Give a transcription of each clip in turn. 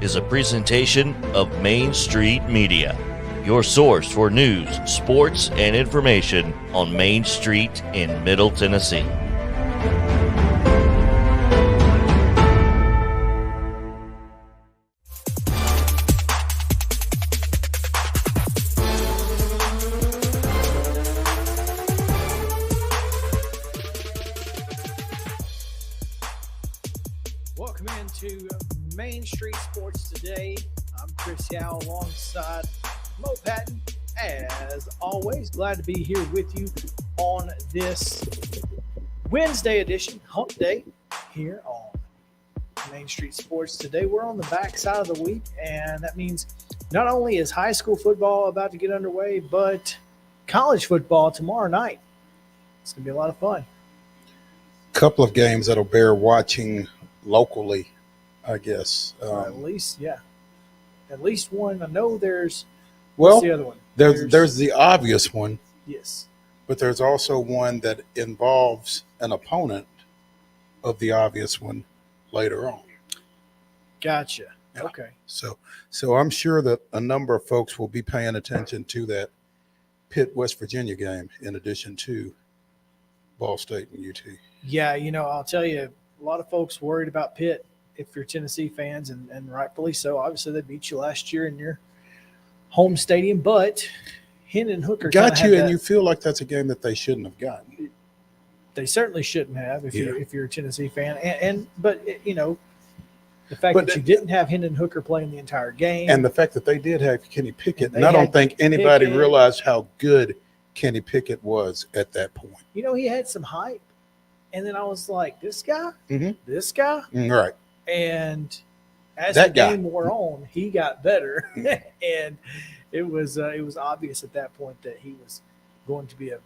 is a presentation of Main Street Media, your source for news, sports, and information on Main Street in Middle Tennessee. Welcome into Main Street Sports Today. I'm Chris Yao alongside Mo Patton. As always, glad to be here with you on this Wednesday edition, Hump Day, here on Main Street Sports Today. We're on the back side of the week, and that means not only is high school football about to get underway, but college football tomorrow night. It's going to be a lot of fun. Couple of games that'll bear watching locally, I guess. At least one. I know there's Well, the other one. there's the obvious one, Yes. but there's also one that involves an opponent of the obvious one later on. Gotcha. Yeah. Okay. So I'm sure that a number of folks will be paying attention to that Pitt West Virginia game in addition to Ball State and UT. Yeah, I'll tell you, a lot of folks worried about Pitt if you're Tennessee fans, and rightfully so. Obviously, they beat you last year in your home stadium, but Hendon Hooker Got you, and you feel like that's a game that they shouldn't have gotten. They certainly shouldn't have if you're a Tennessee fan. But the fact But that you didn't have Hendon Hooker playing the entire game, And the fact that they did have Kenny Pickett, And and I they don't had think anybody Pickett. realized how good Kenny Pickett was at that point. he had some hype, and then I was like, this guy, Mhm. this guy. Right. And as That the guy. game wore on, he got better, and it was obvious at that point that he was going to be a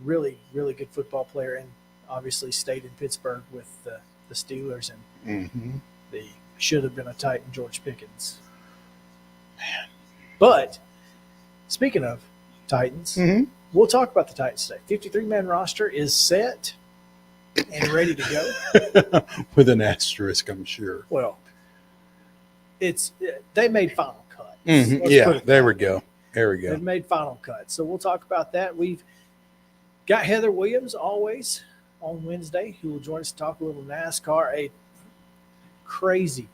really, really good football player, and obviously stayed in Pittsburgh with the Steelers, and Mm-hmm. the should have been a Titan, George Pickens. But speaking of Titans, Mm-hmm. we'll talk about the Titans today. 53-man roster is set and ready to go. With an asterisk, I'm sure. Well, they made final cut. Mhm. Let's put Yeah, it there that we way. go. There we They've go. made final cut. So we'll talk about that. We've got Heather Williams always on Wednesday, who will join us to talk a little NASCAR. A crazy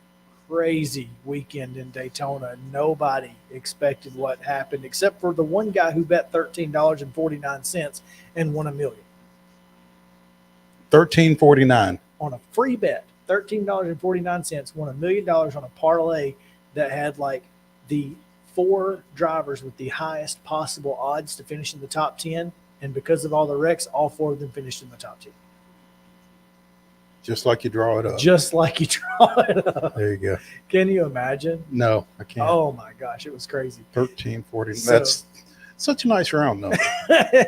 weekend in Daytona. Nobody expected what happened except for the one guy who bet $13.49 and won $1 million. $13.49. On a free bet, $13.49, won $1 million on a parlay that had like the 4 drivers with the highest possible odds to finish in the top 10. And because of all the wrecks, all 4 of them finished in the top 10. Just like you draw it up. Just like you draw it up. There you go. Can you imagine? No, I can't. Oh my gosh, it was crazy. 13.49. So- That's such a nice round number.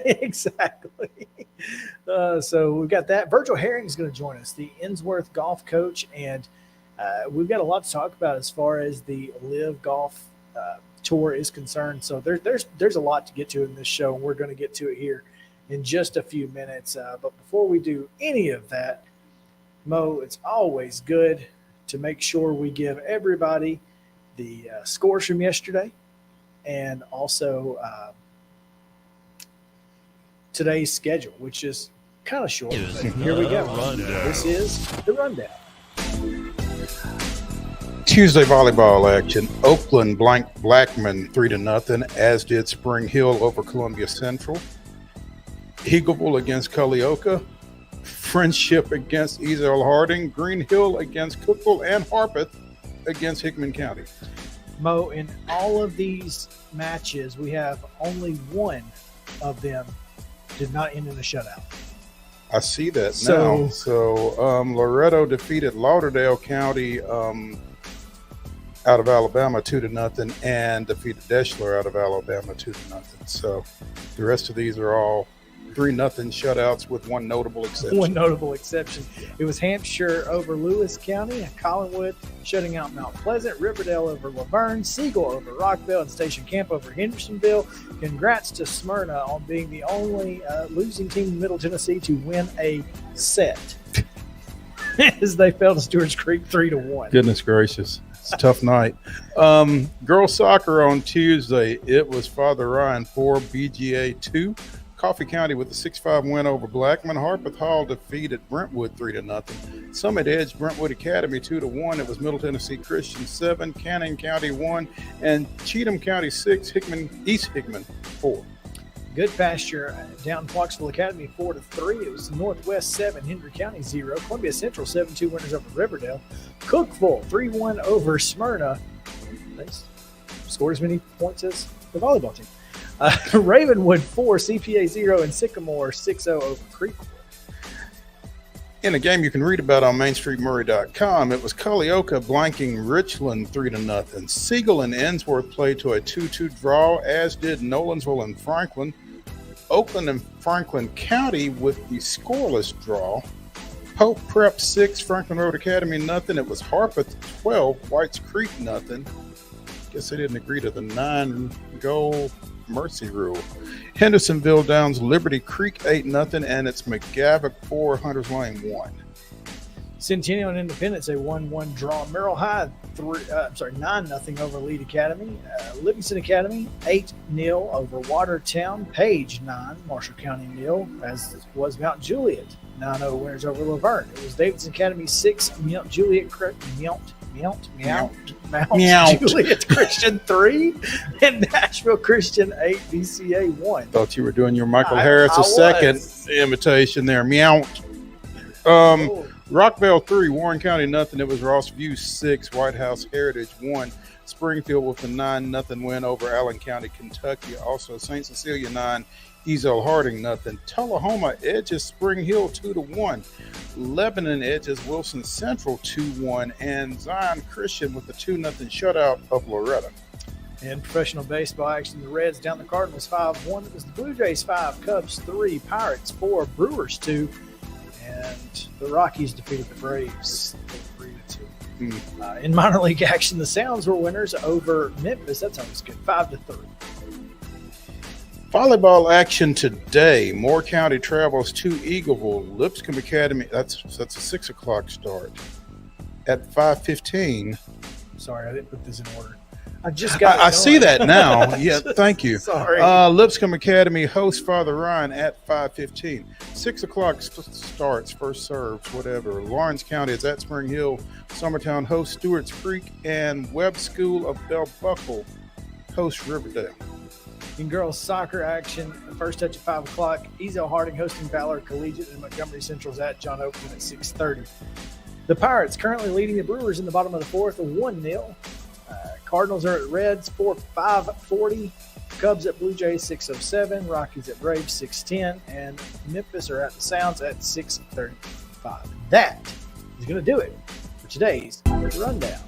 Exactly. So we've got that. Virgil Herring is going to join us, the Innsworth golf coach, and we've got a lot to talk about as far as the Live Golf Tour is concerned. So there's a lot to get to in this show, and we're going to get to it here in just a few minutes. But before we do any of that, Mo, it's always good to make sure we give everybody the scores from yesterday, and also today's schedule, which is kind of short. But here we go. This is the rundown. Tuesday volleyball action. Oakland blanked Blackman 3-0, as did Spring Hill over Columbia Central. Eagleville against Culleoka. Friendship against Ezel Harding. Green Hill against Cookville, and Harpeth against Hickman County. Mo, in all of these matches, we have only one of them did not end in a shutout. I see that So- now. So Loretto defeated Lauderdale County out of Alabama 2-0, and defeated Deschler out of Alabama 2-0. So the rest of these are all 3-0 shutouts with one notable exception. One notable exception. It was Hampshire over Lewis County, and Collinwood shutting out Mount Pleasant, Riverdale over Laverne, Siegel over Rockville, and Station Camp over Hendersonville. Congrats to Smyrna on being the only losing team in Middle Tennessee to win a set as they fell to Stewart's Creek 3-1. Goodness gracious. It's a tough night. Girls soccer on Tuesday. It was Father Ryan 4, BGA 2. Coffee County with a 6-5 win over Blackman. Harpeth Hall defeated Brentwood 3-0. Summit edged Brentwood Academy 2-1. It was Middle Tennessee Christian 7, Cannon County 1, and Cheatham County 6, East Hickman 4. Good Pasture down Clarksville Academy 4-3. It was Northwest 7, Henry County 0. Columbia Central 7-2 winners over Riverdale. Cookville 3-1 over Smyrna. They scored as many points as the volleyball team. Ravenwood 4, CPA 0, and Sycamore 6-0 over Creekwood. In a game you can read about on MainStreetMurray.com, it was Culleoka blanking Richland 3-0. Siegel and Ensworth played to a 2-2 draw, as did Nolensville and Franklin. Oakland and Franklin County with the scoreless draw. Hope Prep 6, Franklin Road Academy nothing. It was Harpeth 12, Whites Creek nothing. Guess they didn't agree to the 9-goal mercy rule. Hendersonville Downs Liberty Creek 8-0, and it's McGavock 4, Hunters Lane 1. Centennial and Independence a 1-1 draw. Merrill High 9-0 over Lead Academy. Livingston Academy 8-0 over Watertown. Page 9, Marshall County 0, as was Mount Juliet 9-0 winners over Laverne. It was Davidson Academy 6, Mount Juliet Juliet Christian 3, and Nashville Christian 8, BCA 1. Thought you were doing your Michael Harris second imitation there. Meowt. Rockville 3, Warren County nothing. It was Rossview 6, White House Heritage 1. Springfield with a 9-0 win over Allen County, Kentucky. Also St. Cecilia 9, Ezel Harding nothing. Tullahoma edges Spring Hill 2-1. Lebanon edges Wilson Central 2-1, and Zion Christian with the 2-0 shutout of Loretta. In professional baseball action, the Reds down the Cardinals 5-1. It was the Blue Jays 5, Cubs 3, Pirates 4, Brewers 2, and the Rockies defeated the Braves 3-2. In minor league action, the Sounds were winners over Memphis. That's always good, 5-3. Volleyball action today. Moore County travels to Eagleville. Lipscomb Academy, that's a 6 o'clock start. At 5:15. Sorry, I didn't put this in order. I just got I see that now. Yeah, thank you. Sorry. Lipscomb Academy hosts Father Ryan at 5:15. 6 o'clock starts, first serves, whatever. Lawrence County is at Spring Hill. Summertown hosts Stewart's Creek, and Webb School of Bell Buckle hosts Riverdale. In girls soccer action, the first touch at 5 o'clock. Ezel Harding hosting Valor Collegiate, and Montgomery Central's at John Oakland at 6:30. The Pirates currently leading the Brewers in the bottom of the fourth, 1-0. Cardinals are at Reds 5:40. Cubs at Blue Jays 6:07. Rockies at Braves 6:10, and Memphis are at the Sounds at 6:35. That is going to do it for today's rundown.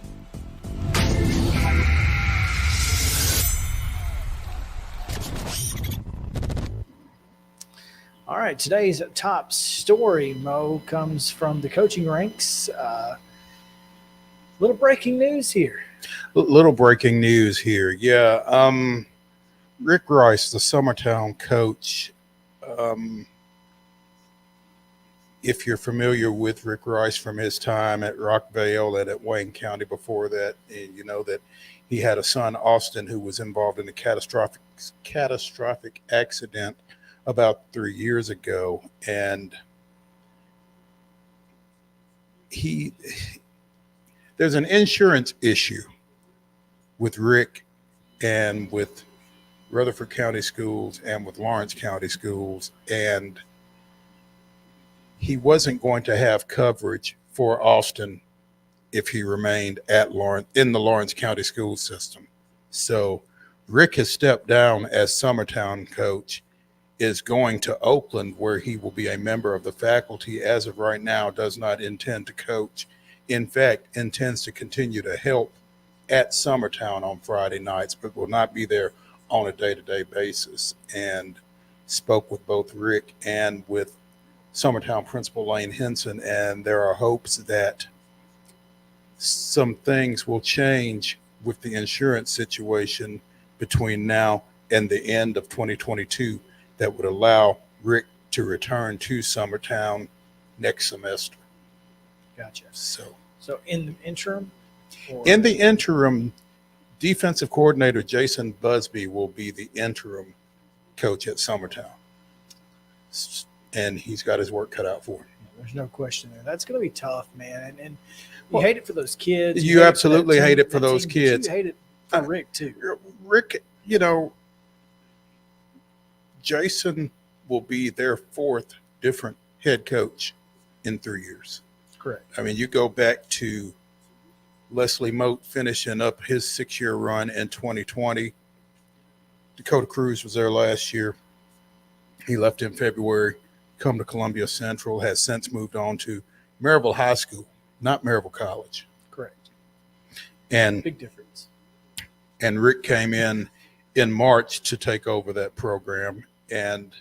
All right, today's top story, Mo, comes from the coaching ranks. Little breaking news here. Little breaking news here. Yeah. Rick Rice, the Summertown coach. If you're familiar with Rick Rice from his time at Rockvale and at Wayne County before that, and you know that he had a son, Austin, who was involved in a catastrophic accident about 3 years ago, and there's an insurance issue with Rick and with Rutherford County Schools and with Lawrence County Schools, and he wasn't going to have coverage for Austin if he remained in the Lawrence County school system. So Rick has stepped down as Summertown coach, is going to Oakland, where he will be a member of the faculty. As of right now, does not intend to coach. In fact, intends to continue to help at Summertown on Friday nights, but will not be there on a day-to-day basis. And spoke with both Rick and with Summertown principal Lane Henson, and there are hopes that some things will change with the insurance situation between now and the end of 2022 that would allow Rick to return to Summertown next semester. Gotcha. So in the interim, In the interim, defensive coordinator Jason Busby will be the interim coach at Summertown. And he's got his work cut out for him. There's no question there. That's going to be tough, man. And you hate it for those kids. You absolutely hate it for those kids. You hate it for Rick, too. Rick, Jason will be their fourth different head coach in 3 years. Correct. I mean, you go back to Leslie Moat finishing up his 6-year run in 2020. Dakota Cruz was there last year. He left in February, come to Columbia Central, has since moved on to Maryville High School, not Maryville College. Correct. And big difference. And Rick came in March to take over that program. And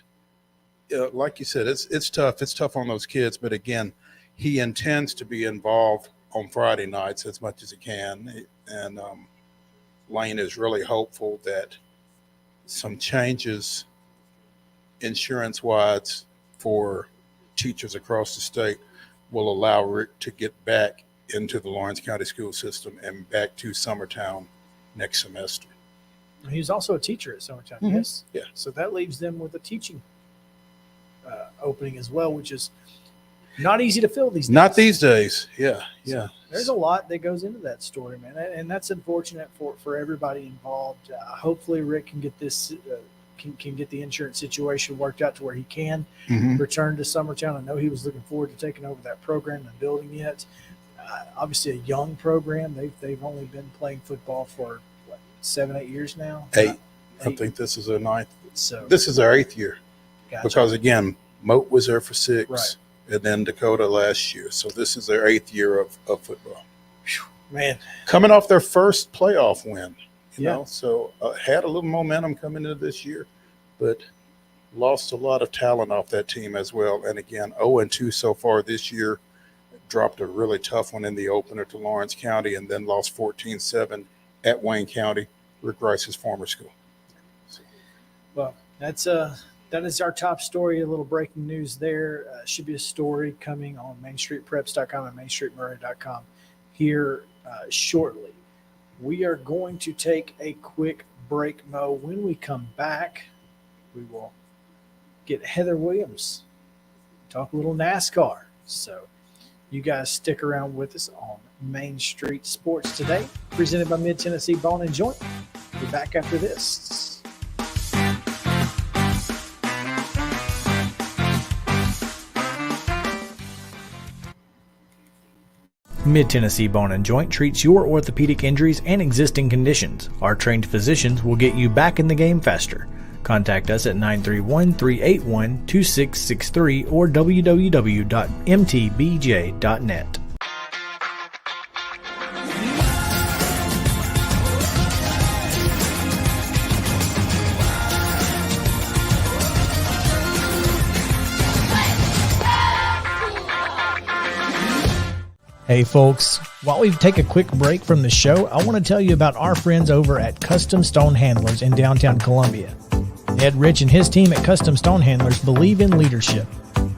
like you said, it's tough. It's tough on those kids. But again, he intends to be involved on Friday nights as much as he can. And Lane is really hopeful that some changes insurance-wise for teachers across the state will allow Rick to get back into the Lawrence County school system and back to Summertown next semester. He's also a teacher at Summertown, Mm-hmm. yes? Yeah. So that leaves them with a teaching opening as well, which is not easy to fill these days. Not these days. Yeah. So there's a lot that goes into that story, man. And that's unfortunate for everybody involved. Hopefully Rick can get this can get the insurance situation worked out to where he can return to Summertown. I know he was looking forward to taking over that program and building it. Obviously a young program. They've only been playing football for 7-8 years now. 8. I think this is their 9th. So this is our 8th year. Gotcha. Because again, Moat was there for 6, right, and then Dakota last year. So this is their 8th year of football. Man, coming off their first playoff win, you Yeah. know, so had a little momentum coming into this year, but lost a lot of talent off that team as well. And again, 0-2 so far this year. Dropped a really tough one in the opener to Lawrence County, and then lost 14-7 at Wayne County, Rick Rice's former school. well, that is our top story. A little breaking news there. Should be a story coming on MainStreetPreps.com and MainStreetMurray.com here shortly. We are going to take a quick break, Mo. When we come back, we will get Heather Williams, talk a little NASCAR. So you guys stick around with us on Main Street Sports Today, presented by Mid-Tennessee Bone and Joint. We'll be back after this. Mid-Tennessee Bone and Joint treats your orthopedic injuries and existing conditions. Our trained physicians will get you back in the game faster. Contact us at 931-381-2663 or www.mtbj.net. Hey folks, while we take a quick break from the show, I want to tell you about our friends over at Custom Stone Handlers in downtown Columbia. Ed Rich and his team at Custom Stone Handlers believe in leadership.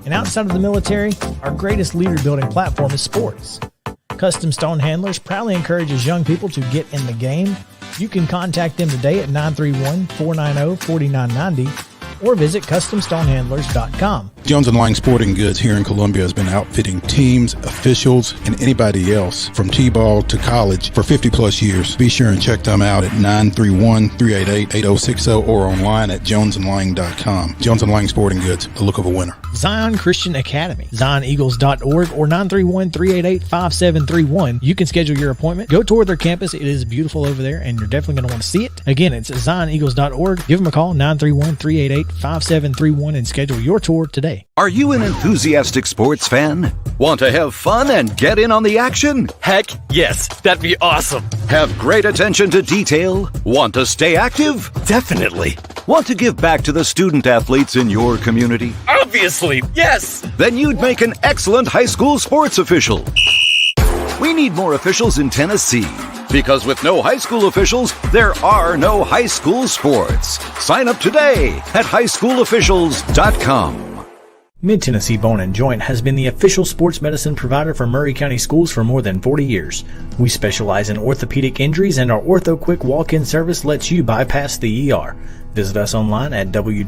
And outside of the military, our greatest leader building platform is sports. Custom Stone Handlers proudly encourages young people to get in the game. You can contact them today at 931-490-4990 or visit CustomStonehandlers.com. Jones & Lang Sporting Goods here in Columbia has been outfitting teams, officials, and anybody else from T-ball to college for 50-plus years. Be sure and check them out at 931-388-8060 or online at jonesandlang.com. Jones & Lang Sporting Goods, the look of a winner. Zion Christian Academy, ZionEagles.org or 931-388-5731. You can schedule your appointment. Go tour their campus. It is beautiful over there, and you're definitely going to want to see it. Again, it's ZionEagles.org. Give them a call, 931-388-5731, and schedule your tour today. Are you an enthusiastic sports fan? Want to have fun and get in on the action? Heck yes, that'd be awesome. Have great attention to detail? Want to stay active? Definitely. Want to give back to the student athletes in your community? Obviously, yes. Then you'd make an excellent high school sports official. We need more officials in Tennessee, because with no high school officials, there are no high school sports. Sign up today at highschoolofficials.com. Mid-Tennessee Bone & Joint has been the official sports medicine provider for Maury County Schools for more than 40 years. We specialize in orthopedic injuries, and our OrthoQuick walk-in service lets you bypass the ER. Visit us online at www.mtbj.net.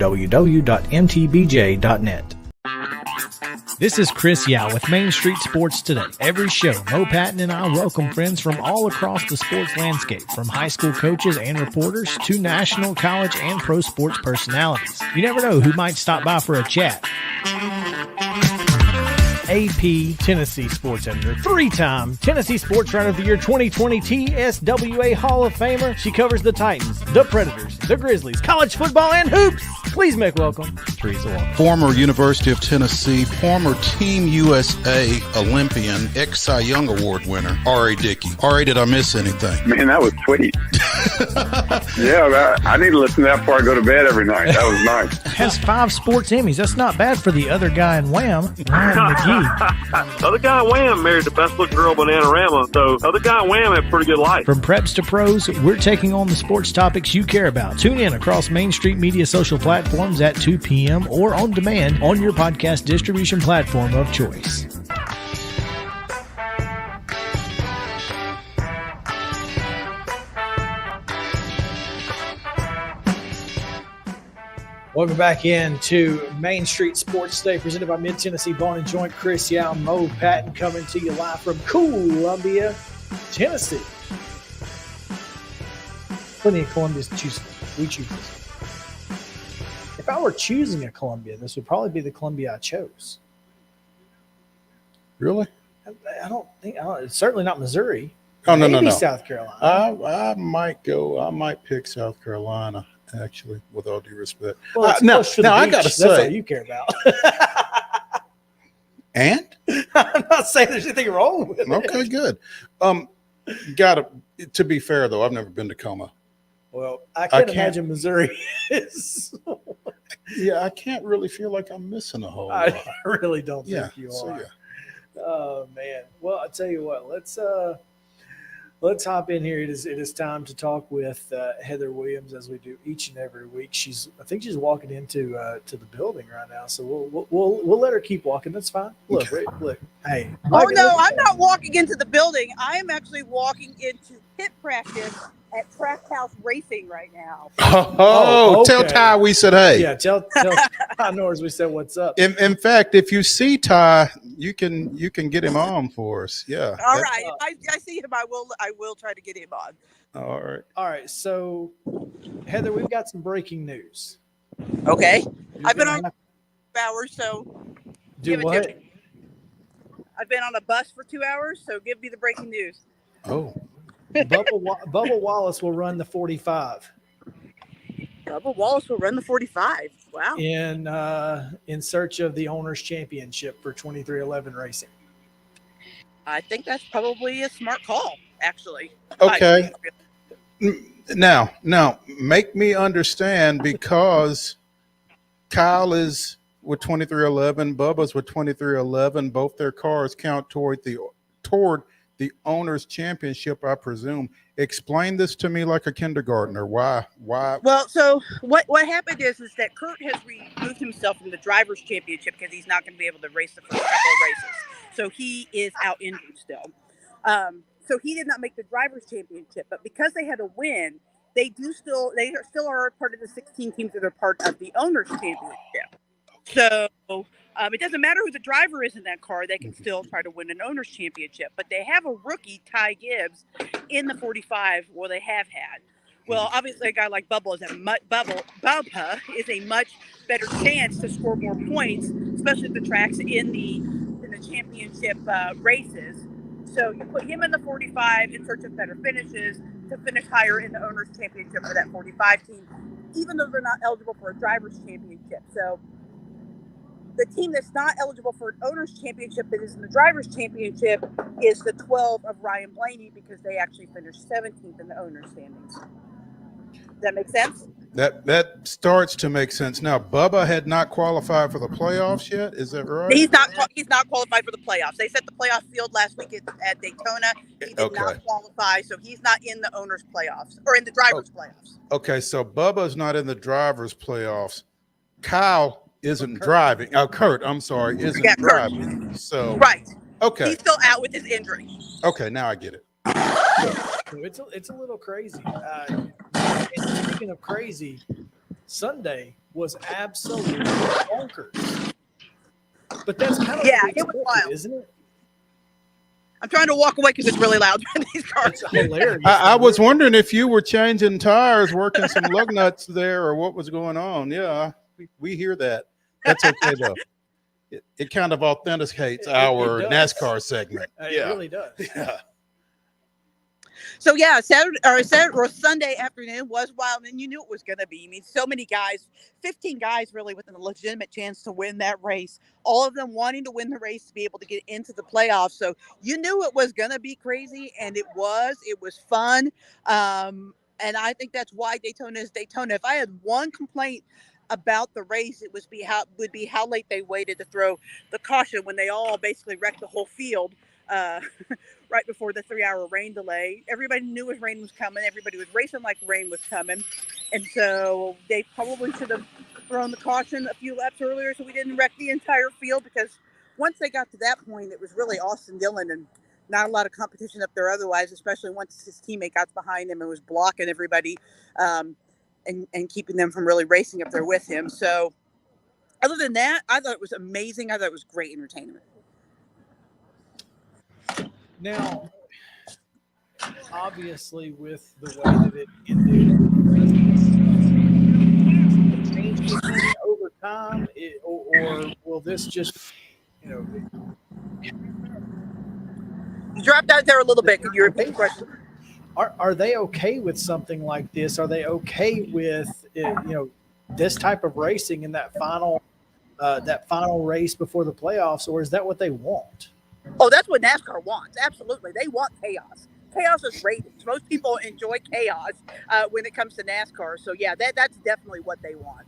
This is Chris Yao with Main Street Sports Today. Every show, Mo Patton and I welcome friends from all across the sports landscape, from high school coaches and reporters to national, college, and pro sports personalities. You never know who might stop by for a chat. AP Tennessee Sports Editor, three-time Tennessee Sports Writer of the Year 2020 TSWA Hall of Famer. She covers the Titans, the Predators, the Grizzlies, college football, and hoops. Please make welcome Teresa Walker. Former University of Tennessee, former Team USA Olympian, ex-Cy Young Award winner, R.A. Dickey. R.A., did I miss anything? Man, that was sweet. Yeah, I need to listen to that before I go to bed every night. That was nice. Has 5 sports Emmys. That's not bad for the other guy in Wham, Ryan McGee. Other guy in Wham married the best looking girl Bananarama, so other guy in Wham had a pretty good life. From preps to pros, we're taking on the sports topics you care about. Tune in across Main Street Media social platforms at 2 p.m. or on demand on your podcast distribution platform of choice. Welcome back into Main Street Sports Today, presented by Mid-Tennessee Bone & Joint. Chris Yao, Mo Patton coming to you live from Columbia, Tennessee. Plenty of Columbias to choose from. We choose this. If I were choosing a Columbia, this would probably be the Columbia I chose. Really? I don't think, it's certainly not Missouri. Oh, no. Maybe South Carolina. I might pick South Carolina, actually, with all due respect. Well, it's now close to the I beach. got to That's all say, you care about. and? I'm not saying there's anything wrong with it. Okay, good. To be fair, though, I've never been to Como. Well, I can't imagine Missouri is. Yeah, I can't really feel like I'm missing a whole lot. I really don't think you are. So, yeah. Oh man. Well, I'll tell you what. Let's hop in here. It is time to talk with Heather Williams, as we do each and every week. I think she's walking into to the building right now, so we'll let her keep walking. That's fine. Look. Hey. Oh no, I'm not walking into the building. I am actually walking into pit practice at Track House Racing right now. Oh, okay. Tell Ty we said hey. Yeah, tell Ty Norris we said what's up. In fact, if you see Ty, you can get him on for us. Yeah. All right. If I see him, I will try to get him on. All right. So, Heather, we've got some breaking news. Okay. I've been on hours, so do what? I've been on a bus for 2 hours, so give me the breaking news. Oh. Bubba Wallace will run the 45. Bubba Wallace will run the 45. Wow. In search of the Owners Championship for 2311 Racing. I think that's probably a smart call, actually. Okay. Now, make me understand, because Kyle is with 2311, Bubba's with 2311. Both their cars count toward the Owners Championship, I presume. Explain this to me like a kindergartner. Why? Well, so what happened is that Kurt has removed himself from the Drivers' Championship because he's not going to be able to race the first couple of races. So he is out injured still. So he did not make the Drivers' Championship. But because they had a win, they still are part of the 16 teams that are part of the Owners' Championship. So it doesn't matter who the driver is in that car; they can still try to win an Owners Championship. But they have a rookie, Ty Gibbs, in the 45. Well, they have had. Well, obviously, a guy like Bubba is a much better chance to score more points, especially at the tracks in the championship races. So you put him in the 45 in search of better finishes to finish higher in the Owners Championship for that 45 team, even though they're not eligible for a Drivers' Championship. So the team that's not eligible for an Owners Championship that is in the Drivers' Championship is the 12 of Ryan Blaney, because they actually finished 17th in the Owners standings. Does that make sense? That starts to make sense. Now, Bubba had not qualified for the playoffs yet. Is that right? He's not qualified for the playoffs. They set the playoff field last week at Daytona. He did not qualify, so he's not in the Owners playoffs or in the Drivers playoffs. Okay, so Bubba's not in the Drivers playoffs. Kyle isn't Kurt. driving. Kurt, I'm sorry, isn't Yeah, Kurt. driving. So Right. okay, He's still out with his injury. okay, now I get it. So it's a little crazy. And speaking of crazy, Sunday was absolutely bonkers. But that's kind of Yeah, what we it was expected, wild. isn't it? I'm trying to walk away because it's really loud in these cars. It's hilarious. I was wondering if you were changing tires, working some lug nuts there, or what was going on. Yeah, we hear that. That's okay though. It kind of authenticates our does. NASCAR segment. It really does. Yeah. So yeah, Sunday afternoon was wild, and you knew it was going to be. I mean, so many guys, 15 guys really with a legitimate chance to win that race. All of them wanting to win the race to be able to get into the playoffs. So you knew it was going to be crazy, and it was. It was fun, and I think that's why Daytona is Daytona. If I had one complaint about the race, it would be how late they waited to throw the caution when they all basically wrecked the whole field. Right before the 3-hour rain delay. Everybody knew rain was coming. Everybody was racing like rain was coming. And so they probably should have thrown the caution a few laps earlier so we didn't wreck the entire field, because once they got to that point, it was really Austin Dillon and not a lot of competition up there otherwise, especially once his teammate got behind him and was blocking everybody and keeping them from really racing up there with him. So other than that, I thought it was amazing. I thought it was great entertainment. Now, obviously, with the way that it ended, change anything over time, or will this just, You dropped out there a little bit. Could you repeat the question? Are they okay with something like this? Are they okay with this type of racing in that final race before the playoffs, or is that what they want? Oh, that's what NASCAR wants. Absolutely. They want chaos. Chaos is ratings. Most people enjoy chaos when it comes to NASCAR. So, yeah, that's definitely what they want.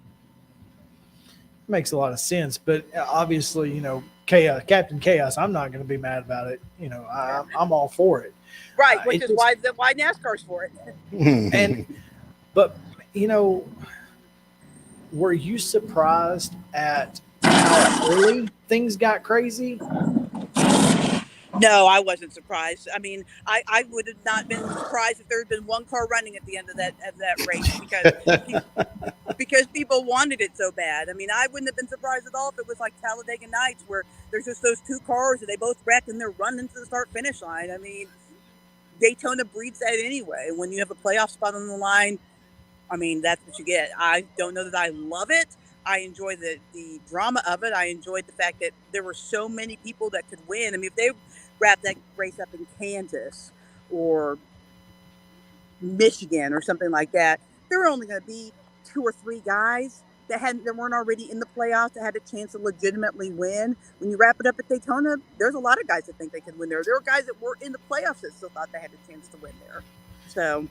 Makes a lot of sense. But obviously, chaos, Captain Chaos, I'm not going to be mad about it. I'm all for it. Right, which is why NASCAR's for it. But were you surprised at how early things got crazy? No, I wasn't surprised. I mean, I would have not been surprised if there had been one car running at the end of that race because people wanted it so bad. I mean, I wouldn't have been surprised at all if it was like Talladega Nights, where there's just those two cars and they both wreck and they're running to the start-finish line. I mean, Daytona breeds that anyway. When you have a playoff spot on the line, I mean, that's what you get. I don't know that I love it. I enjoy the drama of it. I enjoyed the fact that there were so many people that could win. I mean, if they wrapped that race up in Kansas or Michigan or something like that, there were only going to be 2 or 3 guys that weren't already in the playoffs that had a chance to legitimately win. When you wrap it up at Daytona, there's a lot of guys that think they could win there. There were guys that were in the playoffs that still thought they had a chance to win there. So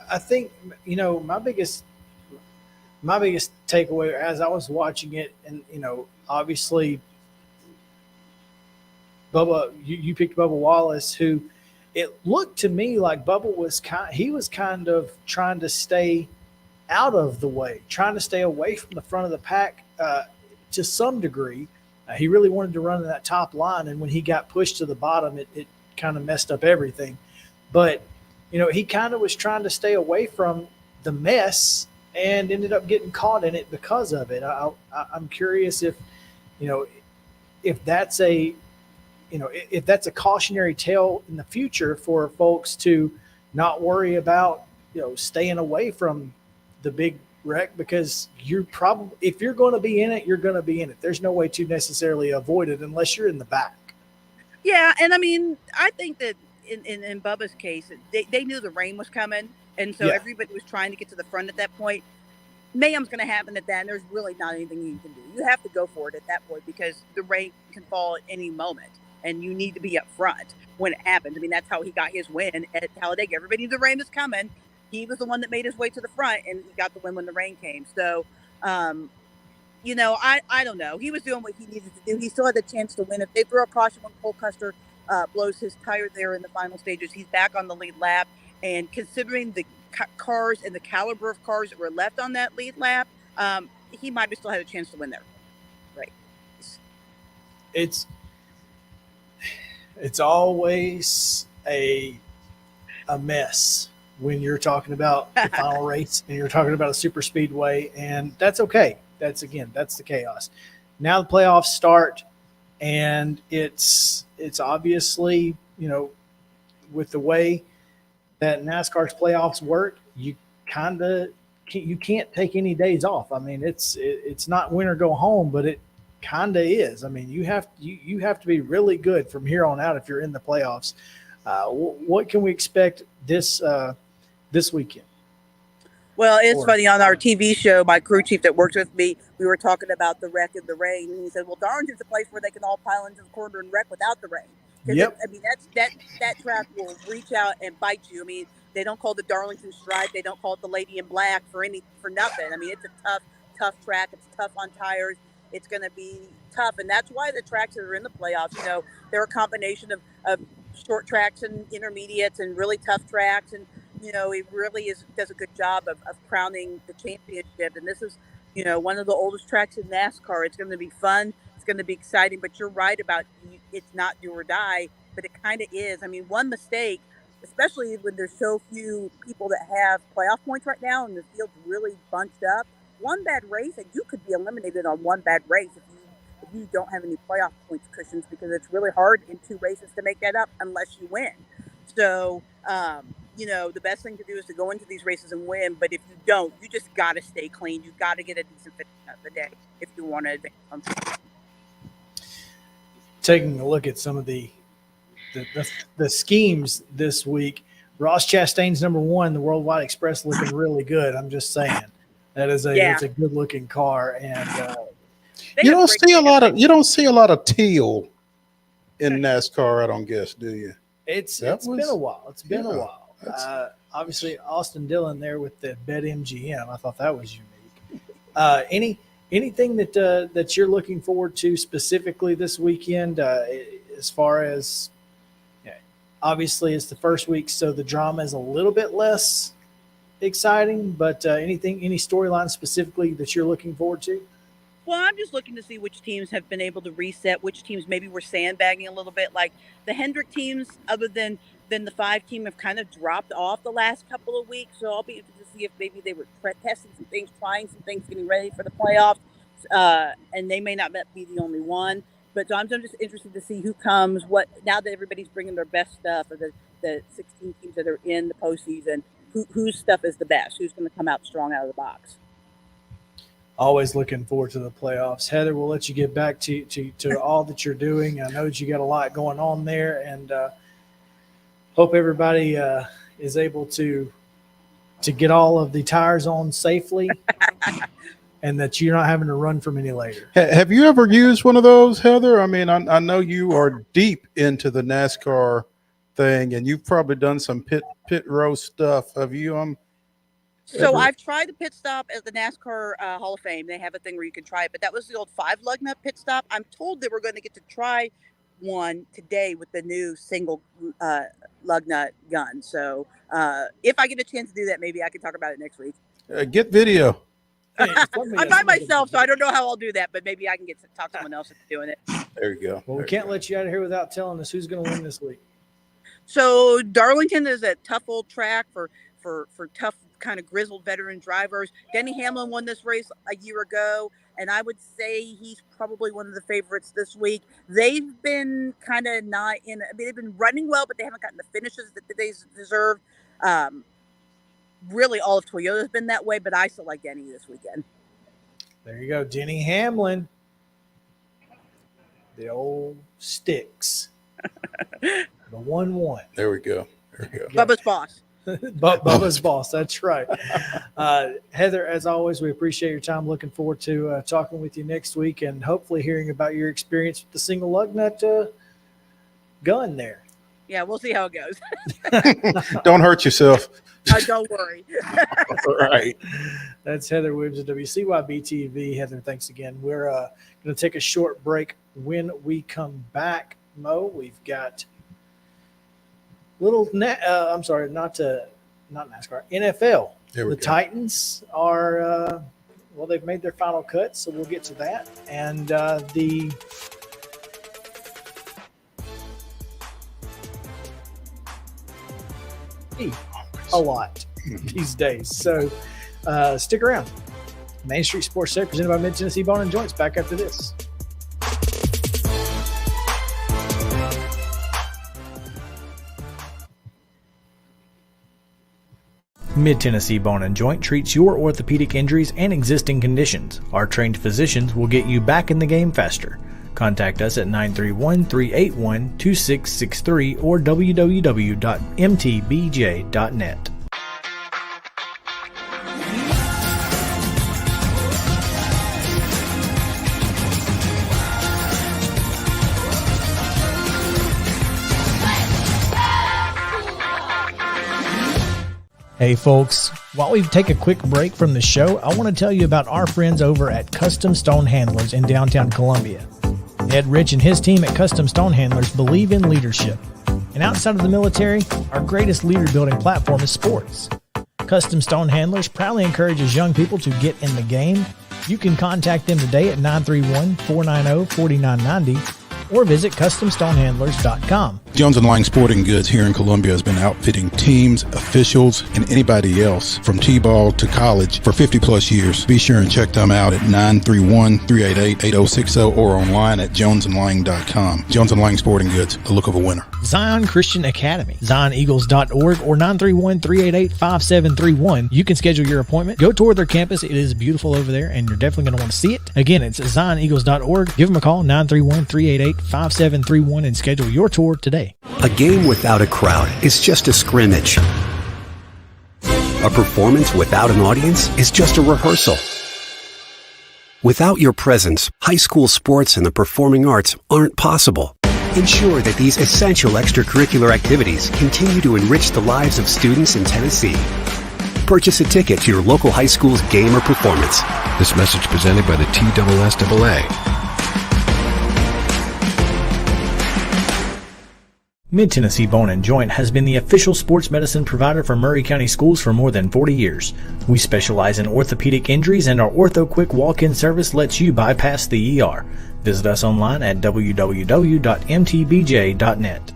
I think, my biggest takeaway as I was watching it, and, obviously Bubba, you picked Bubba Wallace, who it looked to me like Bubba was kind of trying to stay out of the way, trying to stay away from the front of the pack to some degree. He really wanted to run in that top line, and when he got pushed to the bottom, it kind of messed up everything. But, he kind of was trying to stay away from the mess and ended up getting caught in it because of it. I'm curious if that's a cautionary tale in the future for folks to not worry about, staying away from the big wreck, because if you're going to be in it, you're going to be in it. There's no way to necessarily avoid it unless you're in the back. Yeah, and I mean, I think that in Bubba's case, they knew the rain was coming, and so everybody was trying to get to the front at that point. Mayhem's going to happen at that, and there's really not anything you can do. You have to go for it at that point because the rain can fall at any moment, and you need to be up front when it happens. I mean, that's how he got his win at Talladega. Everybody knew the rain was coming. He was the one that made his way to the front, and he got the win when the rain came. So, I don't know. He was doing what he needed to do. He still had the chance to win. If they throw a caution when Cole Custer blows his tire there in the final stages, he's back on the lead lap. And considering the cars and the caliber of cars that were left on that lead lap, he might have still had a chance to win there. Right. It's always a mess when you're talking about the final race and you're talking about a super speedway, and that's okay. That's the chaos. Now the playoffs start, and it's obviously, with the way that NASCAR's playoffs work, you can't take any days off. I mean, it's not win or go home, but it kind of is. I mean, you have to be really good from here on out if you're in the playoffs. What can we expect this weekend? Well, it's funny, on our TV show, my crew chief that works with me, we were talking about the wreck in the rain, and he said, well, Darlington's a place where they can all pile into the corner and wreck without the rain. Yep. I mean, that track will reach out and bite you. I mean, they don't call it the Darlington Stripe. They don't call it the Lady in Black for nothing. I mean, it's a tough track. It's tough on tires. It's going to be tough, and that's why the tracks that are in the playoffs, they're a combination of short tracks and intermediates and really tough tracks, and it really does a good job of crowning the championship. And this is, one of the oldest tracks in NASCAR. It's going to be fun. It's going to be exciting. But you're right about it's not do or die, but it kind of is. I mean, one mistake, especially when there's so few people that have playoff points right now and the field's really bunched up, one bad race and you could be eliminated on one bad race if you don't have any playoff points cushions, because it's really hard in two races to make that up unless you win. So, the best thing to do is to go into these races and win. But if you don't, you just got to stay clean. You got to get a decent finish of the day if you want to advance. Taking a look at some of the schemes this week, Ross Chastain's number 1, the Worldwide Express, looking really good. I'm just saying that is it's a good looking car, and you don't see a lot of teal in NASCAR, I don't guess, do you? It's been a while. It's been a while. Obviously, Austin Dillon there with the BetMGM. I thought that was unique. Anything that you're looking forward to specifically this weekend, as far as obviously it's the first week, so the drama is a little bit less exciting. But any storyline specifically that you're looking forward to? Well, I'm just looking to see which teams have been able to reset, which teams maybe were sandbagging a little bit. Like the Hendrick teams, other than the 5 team, have kind of dropped off the last couple of weeks. So I'll be interested to see if maybe they were testing some things, trying some things, getting ready for the playoffs. And they may not be the only one. But so I'm just interested to see who comes, now that everybody's bringing their best stuff, or the 16 teams that are in the postseason, whose stuff is the best, who's going to come out strong out of the box. Always looking forward to the playoffs. Heather, we'll let you get back to all that you're doing. I know that you got a lot going on there, and hope everybody is able to get all of the tires on safely and that you're not having to run from any later. Have you ever used one of those, Heather? I mean, I know you are deep into the NASCAR thing, and you've probably done some pit row stuff. Have you So I've tried the pit stop at the NASCAR Hall of Fame. They have a thing where you can try it, but that was the old 5 lug nut pit stop. I'm told that we're going to get to try one today with the new single lug nut gun. So if I get a chance to do that, maybe I can talk about it next week. Get video. I'm by myself, so I don't know how I'll do that, but maybe I can talk to someone else that's doing it. There you go. Well, we can't let you out of here without telling us who's going to win this week. So Darlington is a tough old track for tough, kind of grizzled veteran drivers. Denny Hamlin won this race a year ago, and I would say he's probably one of the favorites this week. They've been kind of not in. I mean, they've been running well, but they haven't gotten the finishes that they deserve. Really, all of Toyota's been that way, but I still like Denny this weekend. There you go, Denny Hamlin. The old sticks. The 1-1. There we go. Bubba's boss. Bubba's boss. That's right. Heather, as always, we appreciate your time. Looking forward to talking with you next week and hopefully hearing about your experience with the single lug nut gun there. Yeah, we'll see how it goes. Don't hurt yourself. Don't worry. All right. That's Heather Williams of WCYB TV. Heather, thanks again. We're going to take a short break. When we come back, Mo, we've got not NASCAR, NFL. There we the go. Titans are, they've made their final cuts, so we'll get to that. And a lot these days. So stick around. Main Street Sports Today, presented by Mid-Tennessee Bone and Joints. Back after this. Mid-Tennessee Bone and Joint treats your orthopedic injuries and existing conditions. Our trained physicians will get you back in the game faster. Contact us at 931-381-2663 or www.mtbj.net. Hey folks, while we take a quick break from the show, I want to tell you about our friends over at Custom Stone Handlers in downtown Columbia. Ed Rich and his team at Custom Stone Handlers believe in leadership. And outside of the military, our greatest leader building platform is sports. Custom Stone Handlers proudly encourages young people to get in the game. You can contact them today at 931-490-4990 or visit CustomStonehandlers.com. Jones & Lang Sporting Goods here in Columbia has been outfitting teams, officials, and anybody else from T-ball to college for 50-plus years. Be sure and check them out at 931-388-8060 or online at jonesandlang.com. Jones & Lang Sporting Goods, the look of a winner. Zion Christian Academy, ZionEagles.org or 931-388-5731. You can schedule your appointment. Go tour their campus. It is beautiful over there, and you're definitely going to want to see it. Again, it's ZionEagles.org. Give them a call, 931-388-5731, and schedule your tour today. A game without a crowd is just a scrimmage. A performance without an audience is just a rehearsal. Without your presence, high school sports and the performing arts aren't possible. Ensure that these essential extracurricular activities continue to enrich the lives of students in Tennessee. Purchase a ticket to your local high school's game or performance. This message presented by the TSSAA. Mid-Tennessee Bone and Joint has been the official sports medicine provider for Maury County Schools for more than 40 years. We specialize in orthopedic injuries, and our Ortho Quick walk-in service lets you bypass the ER. Visit us online at www.mtbj.net.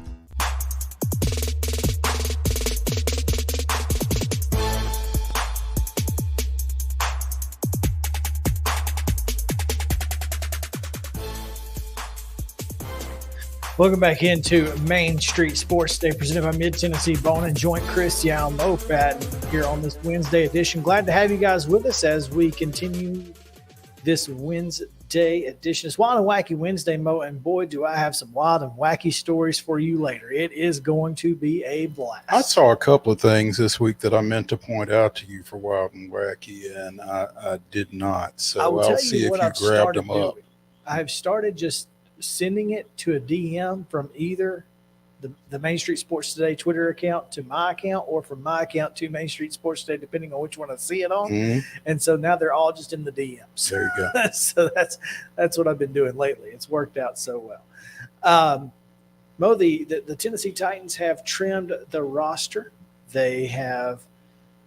Welcome back into Main Street Sports Day, presented by Mid-Tennessee Bone and Joint. Chris Yow, Mo Fadden here on this Wednesday edition. Glad to have you guys with us as we continue this Wednesday edition. It's Wild and Wacky Wednesday, Mo, and boy, do I have some wild and wacky stories for you later. It is going to be a blast. I saw a couple of things this week that I meant to point out to you for Wild and Wacky, and I did not. So I'll see if you grabbed them up. I've started just sending it to a DM from either the Main Street Sports Today Twitter account to my account, or from my account to Main Street Sports Today, depending on which one I see it on. Mm-hmm. And so now they're all just in the DMs. There you go. So that's what I've been doing lately. It's worked out so well. Mo, the Tennessee Titans have trimmed the roster. They have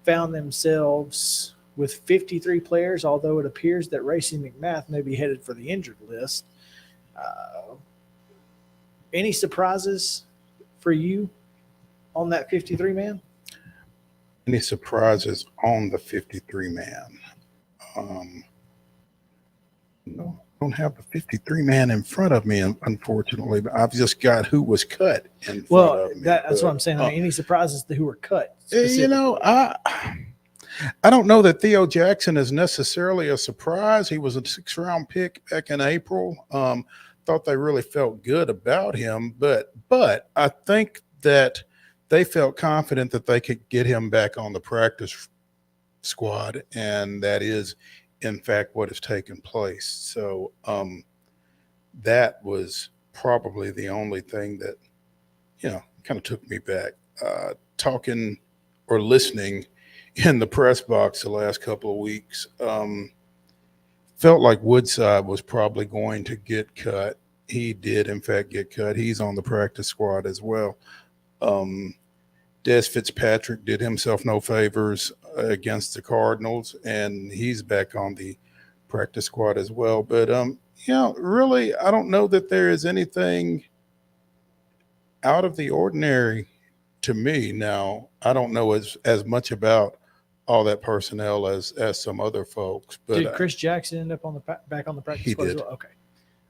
found themselves with 53 players, although it appears that Racey McMath may be headed for the injured list. Any surprises for you on that 53 man? Any surprises on the 53 man? No, I don't have the 53 man in front of me, unfortunately, but I've just got who was cut in front of me. That's what I'm saying. Any surprises to who were cut? You know, I don't know that Theo Jackson is necessarily a surprise. He was a 6th-round pick back in April. Thought they really felt good about him, but I think that they felt confident that they could get him back on the practice squad, and that is, in fact, what has taken place. So that was probably the only thing that, kind of took me back. Talking or listening in the press box the last couple of weeks, felt like Woodside was probably going to get cut. He did, in fact, get cut. He's on the practice squad as well. Des Fitzpatrick did himself no favors against the Cardinals, and he's back on the practice squad as well. But really, I don't know that there is anything out of the ordinary to me. Now, I don't know as much about all that personnel as some other folks. But did Chris Jackson end up back on the practice squad as well? Okay.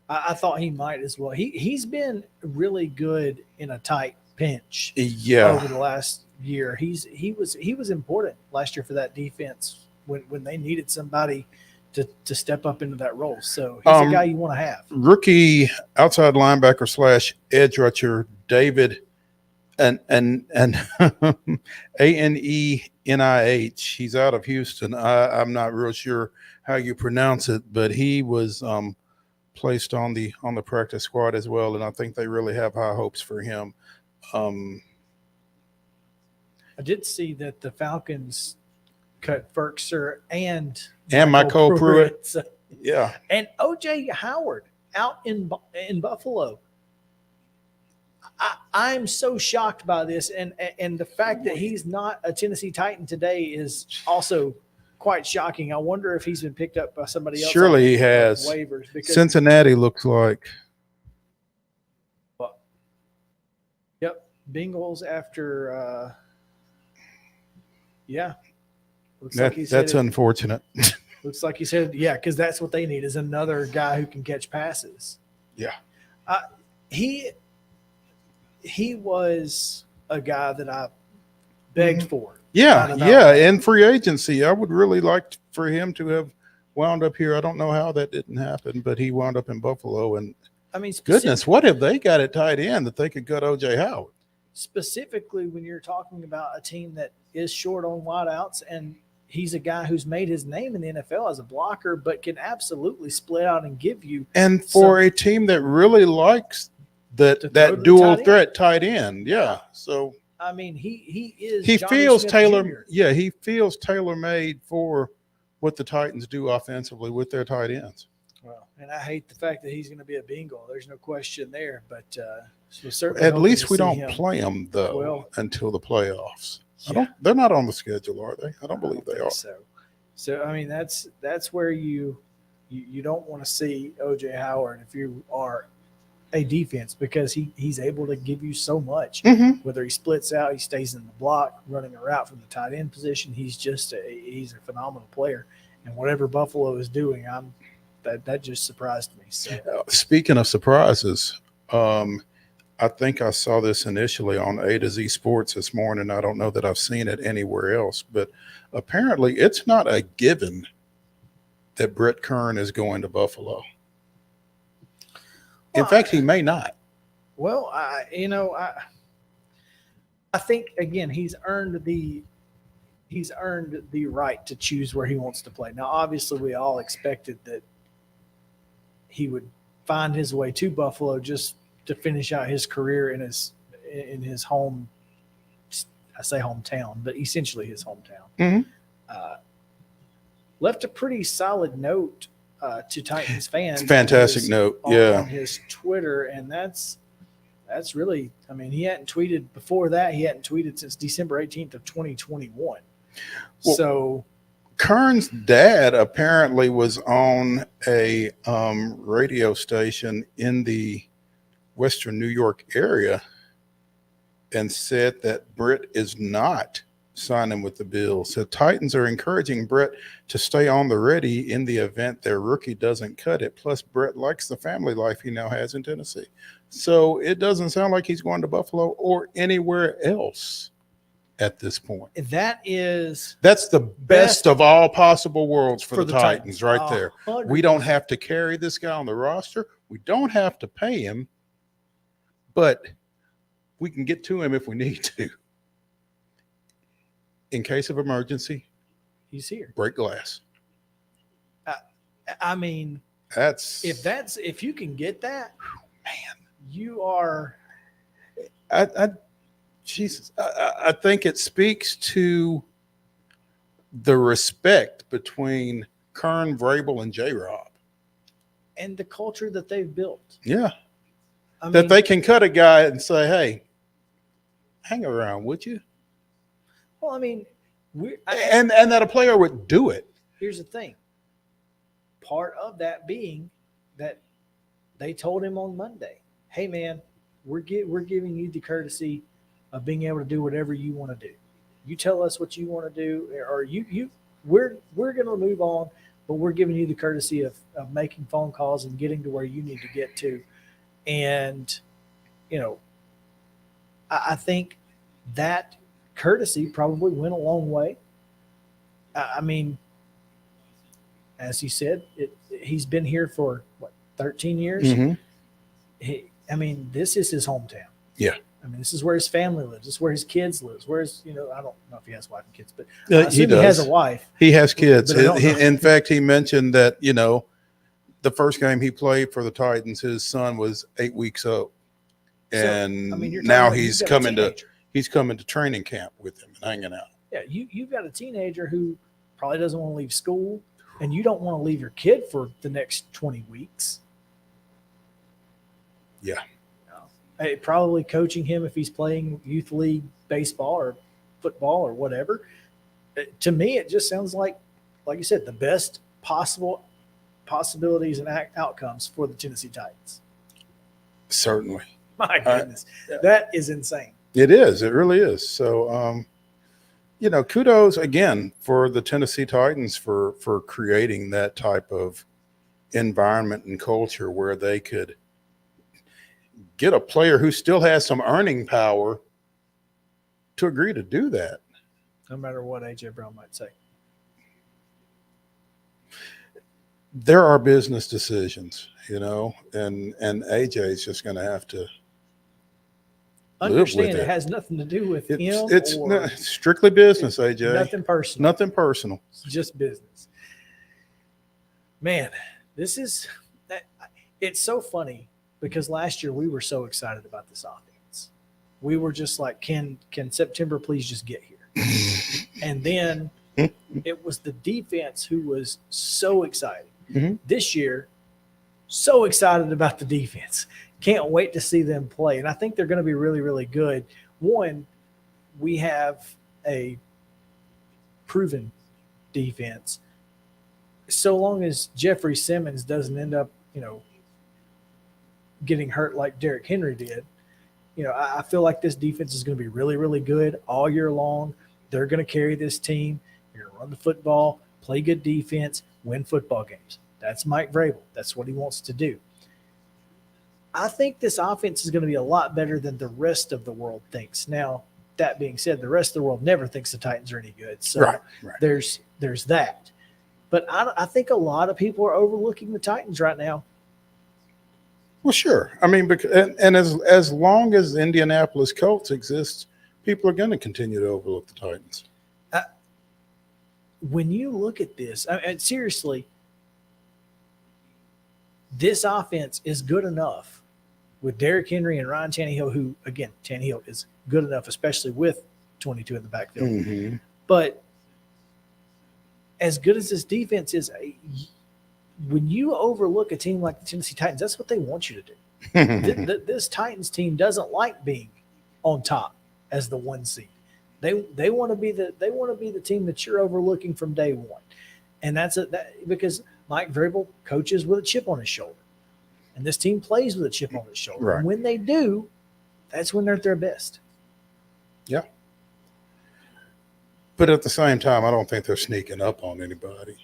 I thought he might as well. He's been really good in a tight pinch. Over the last year, he was important last year for that defense when they needed somebody to step up into that role. So he's a guy you want to have. Rookie outside linebacker / edge rusher David and Anenih. He's out of Houston. I'm not real sure how you pronounce it, but he was placed on the practice squad as well, and I think they really have high hopes for him. I did see that the Falcons cut Ferkser and Michael Pruitt. So, yeah. And O.J. Howard out in Buffalo. I'm so shocked by this, and the fact that he's not a Tennessee Titan today is also quite shocking. I wonder if he's been picked up by somebody else. Surely he has. Waivers, because Cincinnati looks like. Well, yep, Bengals after. Looks like he's that's unfortunate. Looks like he said, because that's what they need is another guy who can catch passes. Yeah. He was a guy that I begged for. Yeah. In free agency, I would really like for him to have wound up here. I don't know how that didn't happen, but he wound up in Buffalo. And I mean, goodness, what have they got at tight end that they could cut O.J. Howard? Specifically, when you're talking about a team that is short on wideouts, and he's a guy who's made his name in the NFL as a blocker, but can absolutely split out and give you. And for a team that really likes that dual threat tight end, So I mean, he is. He Johnny feels Smith tailor. Jr. Yeah, he feels tailor made for what the Titans do offensively with their tight ends. Well, and I hate the fact that he's going to be a Bengal. There's no question there, but certainly at least we don't play them though until the playoffs. They're not on the schedule, are they? I don't believe they are. So I mean, that's where you don't want to see O.J. Howard if you are a defense, because he's able to give you so much. Whether he splits out, he stays in the block, running a route from the tight end position. He's just he's a phenomenal player, and whatever Buffalo is doing, that just surprised me. So speaking of surprises, I think I saw this initially on A to Z Sports this morning. I don't know that I've seen it anywhere else, but apparently it's not a given that Brett Kern is going to Buffalo. In fact, he may not. Well, I think again he's earned the right to choose where he wants to play. Now, obviously, we all expected that he would find his way to Buffalo just to finish out his career in his home. I say hometown, but essentially his hometown. Left a pretty solid note to Titans fans. Fantastic note, on his Twitter, and that's really. I mean, he hadn't tweeted before that. He hadn't tweeted since December 18th of 2021. Well, so, Kern's dad apparently was on a radio station in the Western New York area and said that Brett is not signing with the Bills. So Titans are encouraging Brett to stay on the ready in the event their rookie doesn't cut it. Plus, Brett likes the family life he now has in Tennessee. So it doesn't sound like he's going to Buffalo or anywhere else at this point. That's the best of all possible worlds for the Titans right there. 100%. We don't have to carry this guy on the roster. We don't have to pay him, but we can get to him if we need to. In case of emergency, he's here. Break glass. I mean, if you can get that, man, you are. Jesus, I think it speaks to the respect between Kern, Vrabel, and J-Rob, and the culture that they've built. Yeah, that they can cut a guy and say, "Hey, hang around, would you?" Well, I mean, and that a player would do it. Here's the thing. part of that being that they told him on Monday, "Hey, man, we're giving you the courtesy of being able to do whatever you want to do. You tell us what you want to do, or we're going to move on, but we're giving you the courtesy of making phone calls and getting to where you need to get to." And, I think that courtesy probably went a long way. I mean, as you said, he's been here for 13 years. Mm-hmm. This is his hometown. Yeah. This is where his family lives. This is where his kids live. Where's, I don't know if he has a wife and kids, but he has a wife. He has kids. But In fact, he mentioned that, the first game he played for the Titans, his son was 8 weeks old. And now he's coming to training camp with him and hanging out. Yeah, you've got a teenager who probably doesn't want to leave school, and you don't want to leave your kid for the next 20 weeks. Yeah. Probably coaching him if he's playing youth league baseball or football or whatever. To me, it just sounds like you said, the best possible possibilities and outcomes for the Tennessee Titans. Certainly. My goodness. That is insane. It is. It really is. So, kudos again for the Tennessee Titans for creating that type of environment and culture where they could get a player who still has some earning power to agree to do that. No matter what A.J. Brown might say. There are business decisions, and A.J. is just going to have to understand it has nothing to do with him. It's strictly business, A.J. Nothing personal. Nothing personal. It's just business. Man, it's so funny because last year we were so excited about this offense. We were just like, can September please just get here? And then it was the defense who was so excited. Mm-hmm. This year, so excited about the defense. Can't wait to see them play. And I think they're going to be really, really good. One, we have a proven defense. So long as Jeffrey Simmons doesn't end up, getting hurt like Derrick Henry did, I feel like this defense is going to be really, really good all year long. They're going to carry this team. You're going to run the football, play good defense, win football games. That's Mike Vrabel. That's what he wants to do. I think this offense is going to be a lot better than the rest of the world thinks. Now, that being said, the rest of the world never thinks the Titans are any good. So right. There's that. But I think a lot of people are overlooking the Titans right now. Well, sure. Because as long as the Indianapolis Colts exists, people are going to continue to overlook the Titans. When you look at this, seriously, this offense is good enough with Derrick Henry and Ryan Tannehill, who, again, Tannehill is good enough, especially with 22 in the backfield. Mm-hmm. But as good as this defense is, when you overlook a team like the Tennessee Titans, that's what they want you to do. This Titans team doesn't like being on top as the 1 seed. They want to be the team that you're overlooking from day one, and that's because Mike Vrabel coaches with a chip on his shoulder, and this team plays with a chip on its shoulder. Right. And when they do, that's when they're at their best. Yeah. But at the same time, I don't think they're sneaking up on anybody.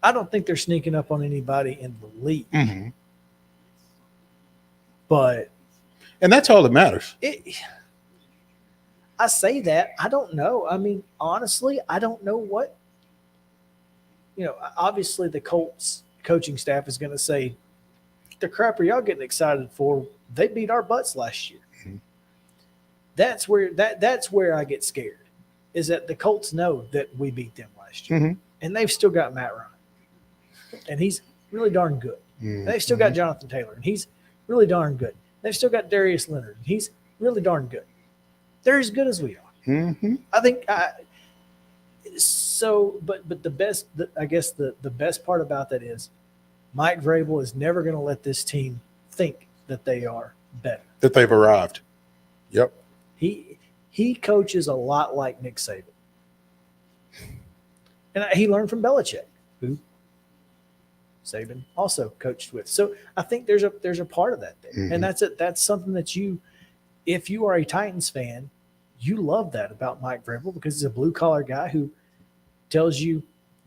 I don't think they're sneaking up on anybody in the league. Mm-hmm. And that's all that matters. I say that. I don't know. Honestly, I don't know what. Obviously the Colts coaching staff is going to say, the crap are y'all getting excited for? They beat our butts last year. Mm-hmm. That's where I get scared, is that the Colts know that we beat them last year. Mm-hmm. And they've still got Matt Ryan. And he's really darn good. Mm-hmm. They've still got Jonathan Taylor, and he's really darn good. They've still got Darius Leonard, and he's really darn good. They're as good as we are. Mm-hmm. I think so. But the best, I guess the best part about that is Mike Vrabel is never going to let this team think that they are better, that they've arrived. Yep. He coaches a lot like Nick Saban, and he learned from Belichick, who Saban also coached with. So I think there's a part of that there. Mhm. And that's something that if you are a Titans fan, you love that about Mike Vrabel because he's a blue collar guy who tells you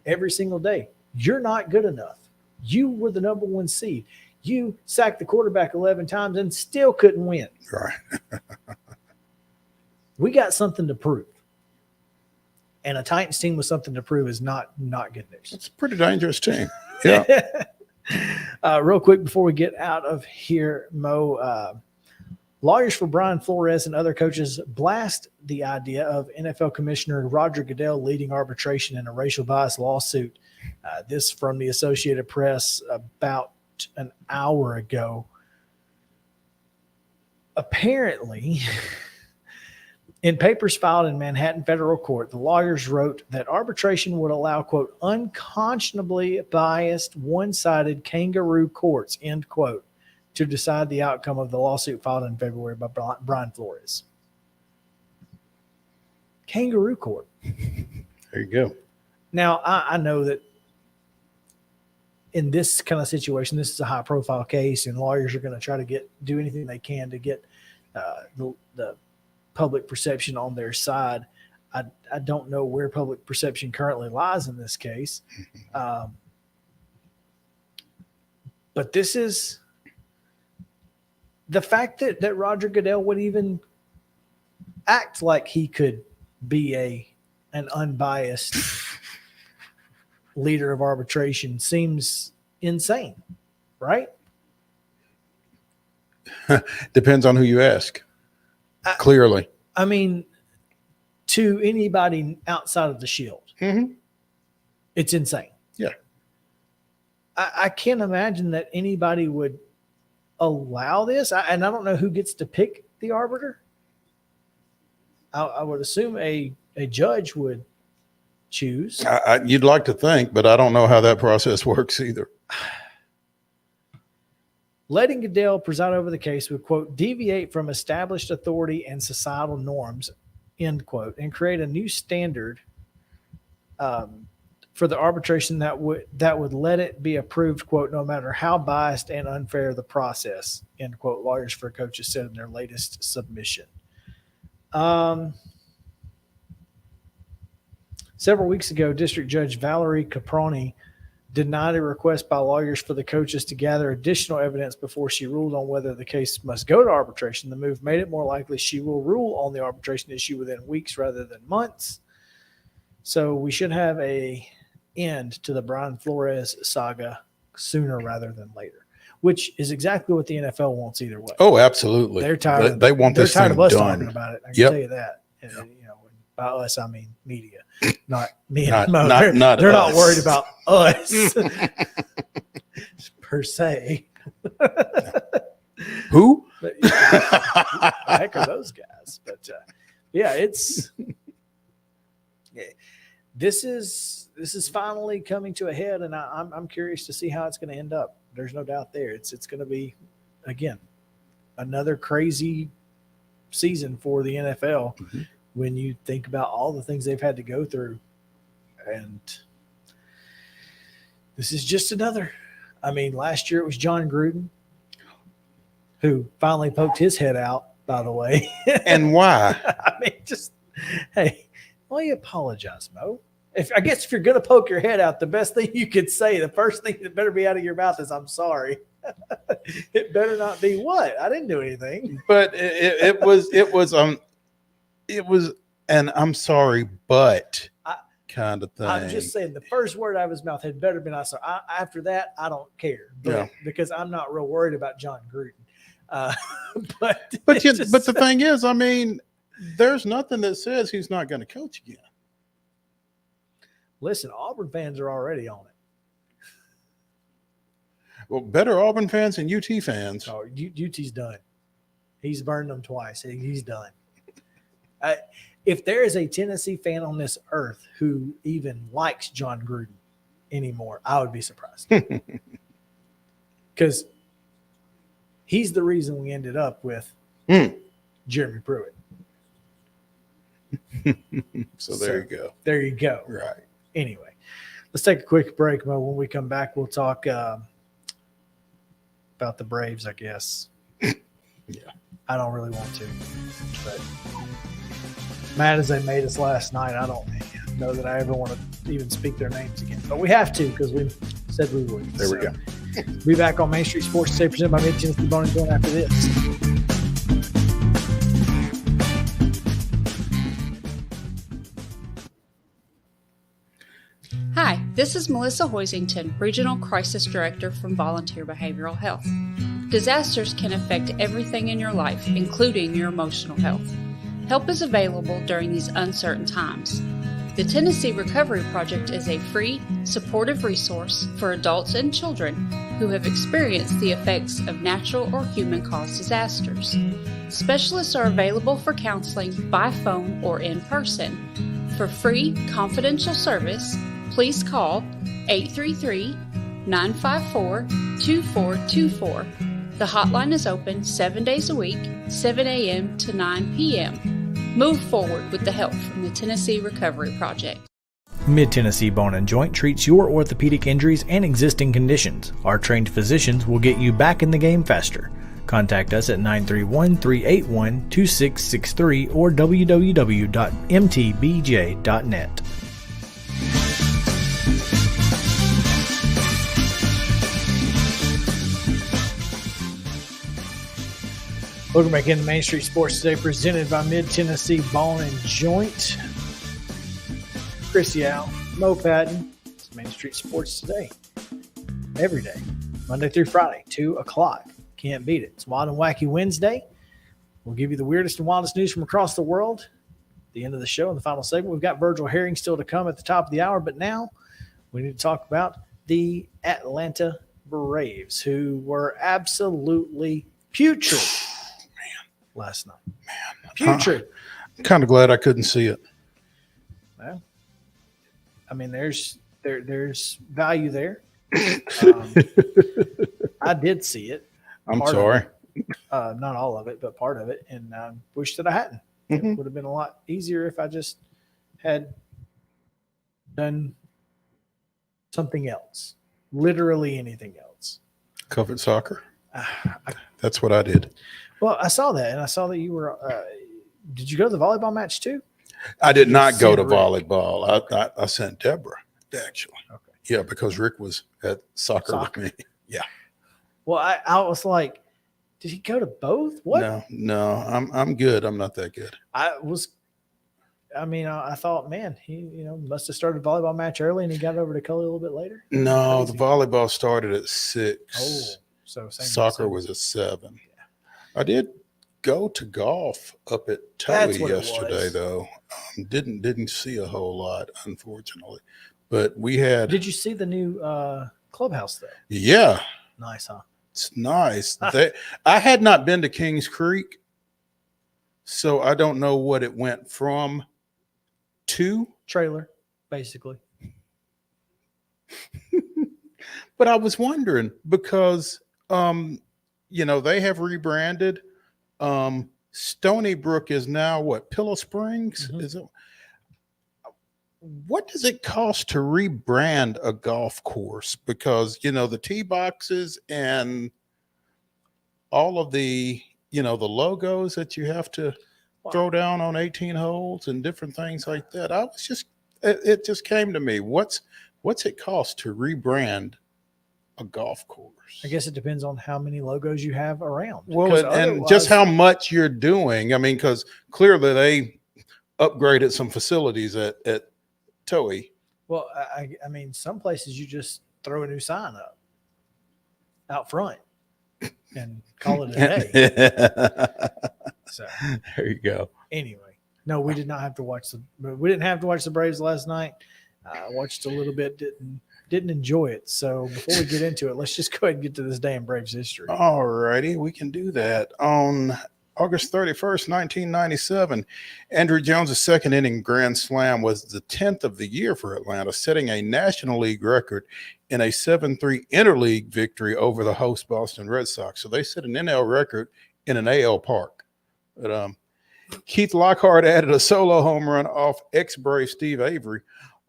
every single day, you're not good enough. You were the number 1 seed. You sacked the quarterback 11 times and still couldn't win. Right. We got something to prove. And a Titans team with something to prove is not good news. It's a pretty dangerous team. Yeah. Real quick before we get out of here, Mo, lawyers for Brian Flores and other coaches blast the idea of NFL Commissioner Roger Goodell leading arbitration in a racial bias lawsuit. This from the Associated Press about an hour ago. Apparently, in papers filed in Manhattan federal court, the lawyers wrote that arbitration would allow, quote, unconscionably biased, one-sided kangaroo courts, end quote, to decide the outcome of the lawsuit filed in February by Brian Flores. Kangaroo court. There you go. Now, I know that in this kind of situation, this is a high-profile case, and lawyers are going to try to do anything they can to get the public perception on their side. I don't know where public perception currently lies in this case. But this is the fact that Roger Goodell would even act like he could be an unbiased leader of arbitration seems insane, right? Depends on who you ask. Clearly. I mean, to anybody outside of the Shield, it's insane. Yeah. I can't imagine that anybody would allow this. And I don't know who gets to pick the arbiter. I would assume a judge would choose. You'd like to think, but I don't know how that process works either. Letting Goodell preside over the case would, quote, deviate from established authority and societal norms, end quote, and create a new standard for the arbitration that would let it be approved, quote, no matter how biased and unfair the process, end quote, lawyers for coaches said in their latest submission. Several weeks ago, District Judge Valerie Caproni denied a request by lawyers for the coaches to gather additional evidence before she ruled on whether the case must go to arbitration. The move made it more likely she will rule on the arbitration issue within weeks rather than months. So we should have an end to the Brian Flores saga sooner rather than later, which is exactly what the NFL wants either way. Oh, absolutely. They're tired. They want this tired thing of us done. talking about it. I can tell you that. And, by us, I mean media, not me and Mo. They're not worried about us per se. Who? But, heck are those guys? But this is finally coming to a head, and I'm curious to see how it's going to end up. There's no doubt there. It's going to be, again, another crazy season for the NFL. Mm-hmm. When you think about all the things they've had to go through. And this is just another. I mean, last year it was John Gruden who finally poked his head out, by the way. And why? I mean, hey, why you apologize, Mo? I guess if you're going to poke your head out, the best thing you could say, the first thing that better be out of your mouth is, I'm sorry. It better not be what? I didn't do anything. But it was an I'm sorry, but kind of thing. I'm just saying the first word out of his mouth had better been I'm sorry. After that, I don't care. Because I'm not real worried about John Gruden. But the thing is, I mean, there's nothing that says he's not going to coach again. Listen, Auburn fans are already on it. Well, better Auburn fans than UT fans. Oh, UT's done. He's burned them twice. He's done. If there is a Tennessee fan on this earth who even likes John Gruden anymore, I would be surprised. Because he's the reason we ended up with Jeremy Pruitt. So there you go. There you go. Right. Anyway, Let's take a quick break, Mo. When we come back, we'll talk about the Braves, I guess. Yeah. I don't really want to, but mad as they made us last night, I don't know that I ever want to even speak their names again. But we have to because we said we would. There we go. Be back on Main Street Sports today, presented by Mid-Tennessee Bone and Joint after this. Hi, this is Melissa Hoisington, Regional Crisis Director from Volunteer Behavioral Health. Disasters can affect everything in your life, including your emotional health. Help is available during these uncertain times. The Tennessee Recovery Project is a free, supportive resource for adults and children who have experienced the effects of natural or human-caused disasters. Specialists are available for counseling by phone or in person. For free, confidential service, please call 833-954-2424. The hotline is open 7 days a week, 7 a.m. to 9 p.m. Move forward with the help from the Tennessee Recovery Project. Mid-Tennessee Bone and Joint treats your orthopedic injuries and existing conditions. Our trained physicians will get you back in the game faster. Contact us at 931-381-2663 or www.mtbj.net. Welcome back into Main Street Sports today, presented by Mid-Tennessee Bone and Joint. Chris Yao, Mo Patton. It's Main Street Sports today. Every day, Monday through Friday, 2 o'clock. Can't beat it. It's Wild and Wacky Wednesday. We'll give you the weirdest and wildest news from across the world. At the end of the show, in the final segment, we've got Virgil Herring still to come at the top of the hour, but now we need to talk about the Atlanta Braves, who were absolutely putrid last night. Man, putrid. I'm kind of glad I couldn't see it. Well, I mean, there's value there. I did see it. I'm sorry. Not all of it, but part of it, and I wish that I hadn't. It would have been a lot easier if I just had done something else, literally anything else. Covered soccer. That's what I did. Well, I saw that, and I saw that you were. Did you go to the volleyball match too? I did not go to volleyball. I sent Deborah, actually. Okay. Yeah, because Rick was at soccer with me. Yeah. Well, I was like, did he go to both? What? No, I'm good. I'm not that good. I thought, man, he must have started a volleyball match early, and he got over to Cully a little bit later. No, the volleyball started at 6. Oh, so soccer was at 7. I did go to golf up at Tully yesterday, though. Didn't see a whole lot, unfortunately. But we had. Did you see the new clubhouse though? Yeah. Nice, huh? It's nice. I had not been to Kings Creek, so I don't know what it went from to. Trailer, basically. But I was wondering because they have rebranded. Stony Brook is now what? Pillow Springs? Mm-hmm. Is it? What does it cost to rebrand a golf course? Because the tee boxes and all of the the logos that you have to throw down on 18 holes and different things like that. It just came to me. What's it cost to rebrand a golf course? I guess it depends on how many logos you have around. Well, and just how much you're doing. I mean, because clearly they upgraded some facilities at Toei. Well, I mean, some places you just throw a new sign up out front and call it a day. So there you go. Anyway, no, we did not have to watch we didn't have to watch the Braves last night. I watched a little bit, didn't enjoy it. So before we get into it, let's just go ahead and get to this day in Braves history. All righty, we can do that. On August 31st, 1997, Andrew Jones' second inning grand slam was the 10th of the year for Atlanta, setting a National League record in a 7-3 interleague victory over the host Boston Red Sox. So they set an NL record in an AL park. But Keith Lockhart added a solo home run off ex-Brave Steve Avery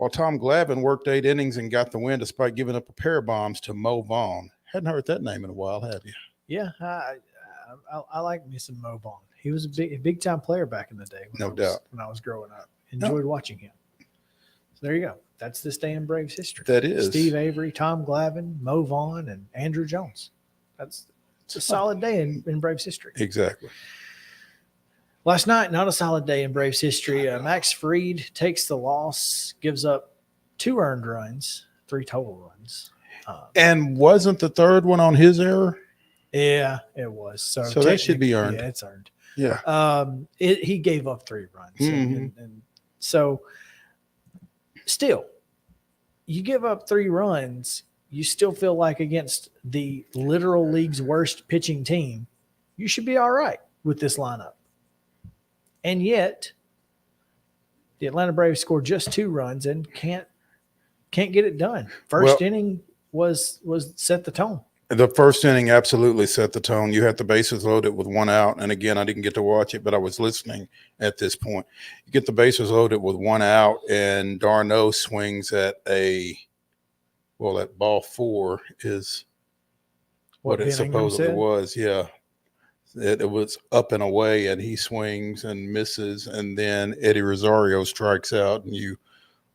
while Tom Glavine worked 8 innings and got the win despite giving up a pair of bombs to Mo Vaughn. Hadn't heard that name in a while, have you? Yeah, I like me some Mo Vaughn. He was a big time player back in the day. No doubt. When I was growing up, enjoyed watching him. So there you go. That's this day in Braves history. That is Steve Avery, Tom Glavine, Mo Vaughn, and Andrew Jones. It's a solid day in Braves history. Exactly. Last night, not a solid day in Braves history. Max Fried takes the loss, gives up 2 earned runs, 3 total runs. And wasn't the third one on his error? Yeah, it was. So that should be earned. Yeah, it's earned. Yeah. He gave up 3 runs. And so still, you give up 3 runs, you still feel like against the literal league's worst pitching team, you should be all right with this lineup. And yet, the Atlanta Braves scored just 2 runs and can't get it done. First inning was set the tone. The first inning absolutely set the tone. You had the bases loaded with 1 out. And again, I didn't get to watch it, but I was listening at this point. You get the bases loaded with 1 out, and d'Arnaud swings at at ball 4 is what it supposedly was. Yeah. It was up and away, and he swings and misses, and then Eddie Rosario strikes out, and you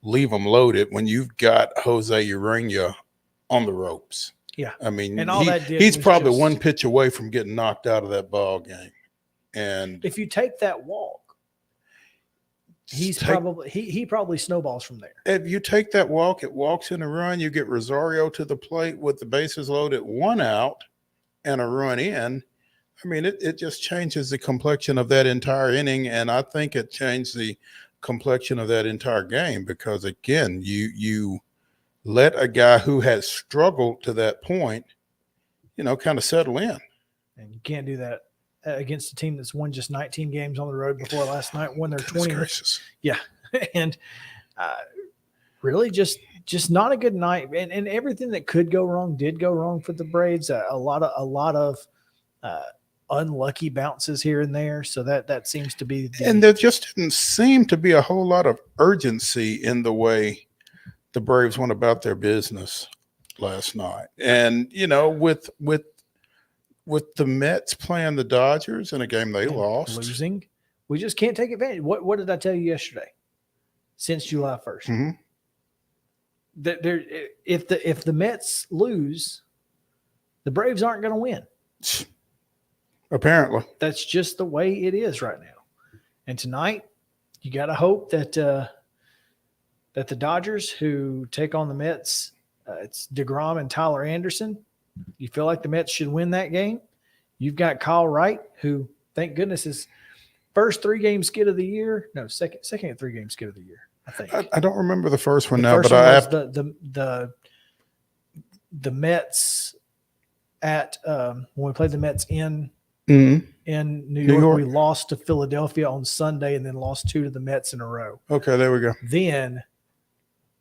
leave them loaded when you've got Jose Urena on the ropes. Yeah. I mean, and all he's probably one pitch away from getting knocked out of that ball game. And if you take that walk, he probably snowballs from there. If you take that walk, it walks in a run. You get Rosario to the plate with the bases loaded, 1 out and a run in. I mean, it just changes the complexion of that entire inning, and I think it changed the complexion of that entire game because, again, you let a guy who has struggled to that point, kind of settle in. And you can't do that against a team that's won just 19 games on the road before last night, won their 20. Yeah, and really just not a good night, and everything that could go wrong did go wrong for the Braves. A lot of unlucky bounces here and there, so that seems to be and there just didn't seem to be a whole lot of urgency in the way the Braves went about their business last night. And with the Mets playing the Dodgers in a game they lost, losing, we just can't take advantage. What did I tell you yesterday? Since July 1st, if the Mets lose, the Braves aren't going to win. Apparently, that's just the way it is right now. And tonight, you got to hope that that the Dodgers, who take on the Mets, it's DeGrom and Tyler Anderson. You feel like the Mets should win that game. You've got Kyle Wright, who, thank goodness, is first 3-game skid of the year. No, second 3-game skid of the year. I think. I don't remember the first one the now, first but one I was have the Mets at when we played the Mets in New York. We lost to Philadelphia on Sunday and then lost 2 to the Mets in a row. Okay, there we go. Then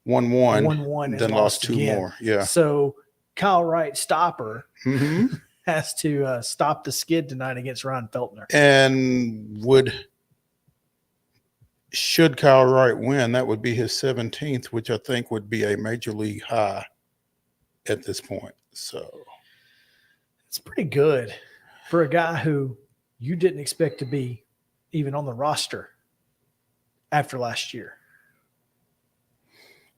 1-1, then lost 2 again. more. Yeah. So Kyle Wright stopper has to stop the skid tonight against Ryan Feltner. And should Kyle Wright win, that would be his 17th, which I think would be a major league high at this point. So it's pretty good for a guy who you didn't expect to be even on the roster after last year.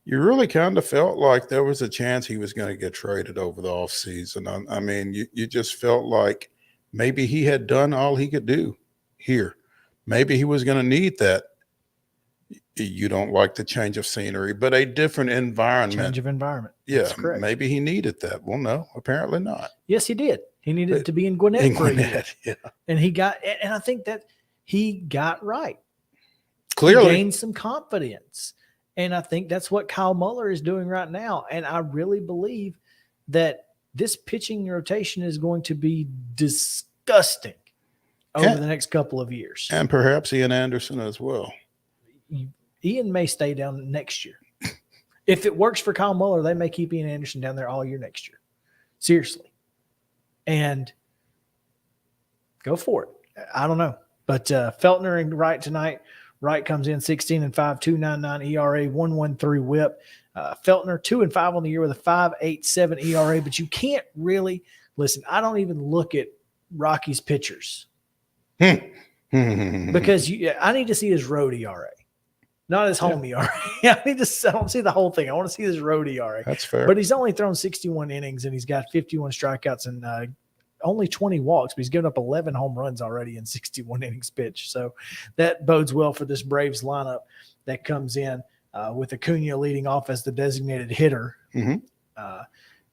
You really kind of felt like there was a chance he was going to get traded over the offseason. I mean, you just felt like maybe he had done all he could do here. Maybe he was going to need that. You don't like the change of scenery, but a different environment. Change of environment. Yeah, that's correct. Maybe he needed that. Well, no, apparently not. Yes, he did. He needed to be in Gwinnett for a year. Yeah. And and I think that he got right. Clearly. He gained some confidence. And I think that's what Kyle Muller is doing right now. And I really believe that this pitching rotation is going to be disgusting over the next couple of years. And perhaps Ian Anderson as well. Ian may stay down next year. If it works for Kyle Muller, they may keep Ian Anderson down there all year next year. Seriously. And go for it. I don't know. But Feltner and Wright tonight Wright comes in 16-5, 2.99 ERA, 1.13 WHIP. Feltner 2-5 on the year with a 5.87 ERA. But you can't really listen. I don't even look at Rocky's pitchers because I need to see his road ERA, not his home ERA. I don't see the whole thing. I want to see his road ERA. That's fair. But he's only thrown 61 innings and he's got 51 strikeouts and only 20 walks, but he's given up 11 home runs already in 61 innings pitched. So that bodes well for this Braves lineup that comes in with Acuna leading off as the designated hitter.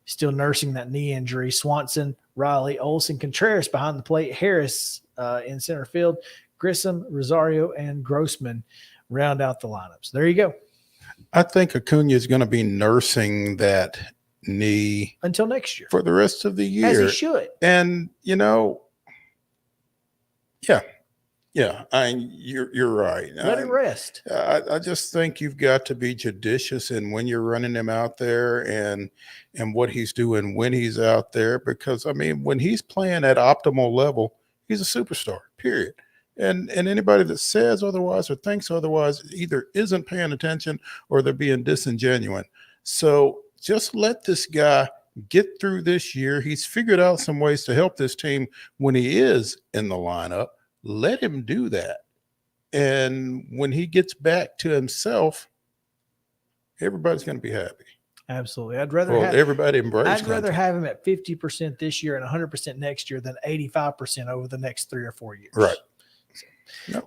Still nursing that knee injury. Swanson, Riley, Olsen, Contreras behind the plate, Harris in center field, Grissom, Rosario, and Grossman round out the lineups. There you go. I think Acuna is going to be nursing that knee until next year for the rest of the year, as he should. And you're right. Let it rest. I just think you've got to be judicious in when you're running him out there and what he's doing when he's out there, because when he's playing at optimal level, he's a superstar, period. And anybody that says otherwise or thinks otherwise either isn't paying attention or they're being disingenuous. So just let this guy get through this year. He's figured out some ways to help this team when he is in the lineup. Let him do that. And when he gets back to himself, everybody's going to be happy. Absolutely. I'd rather everybody embrace. I'd rather have him at 50% this year and 100% next year than 85% over the next 3 or 4 years. Right.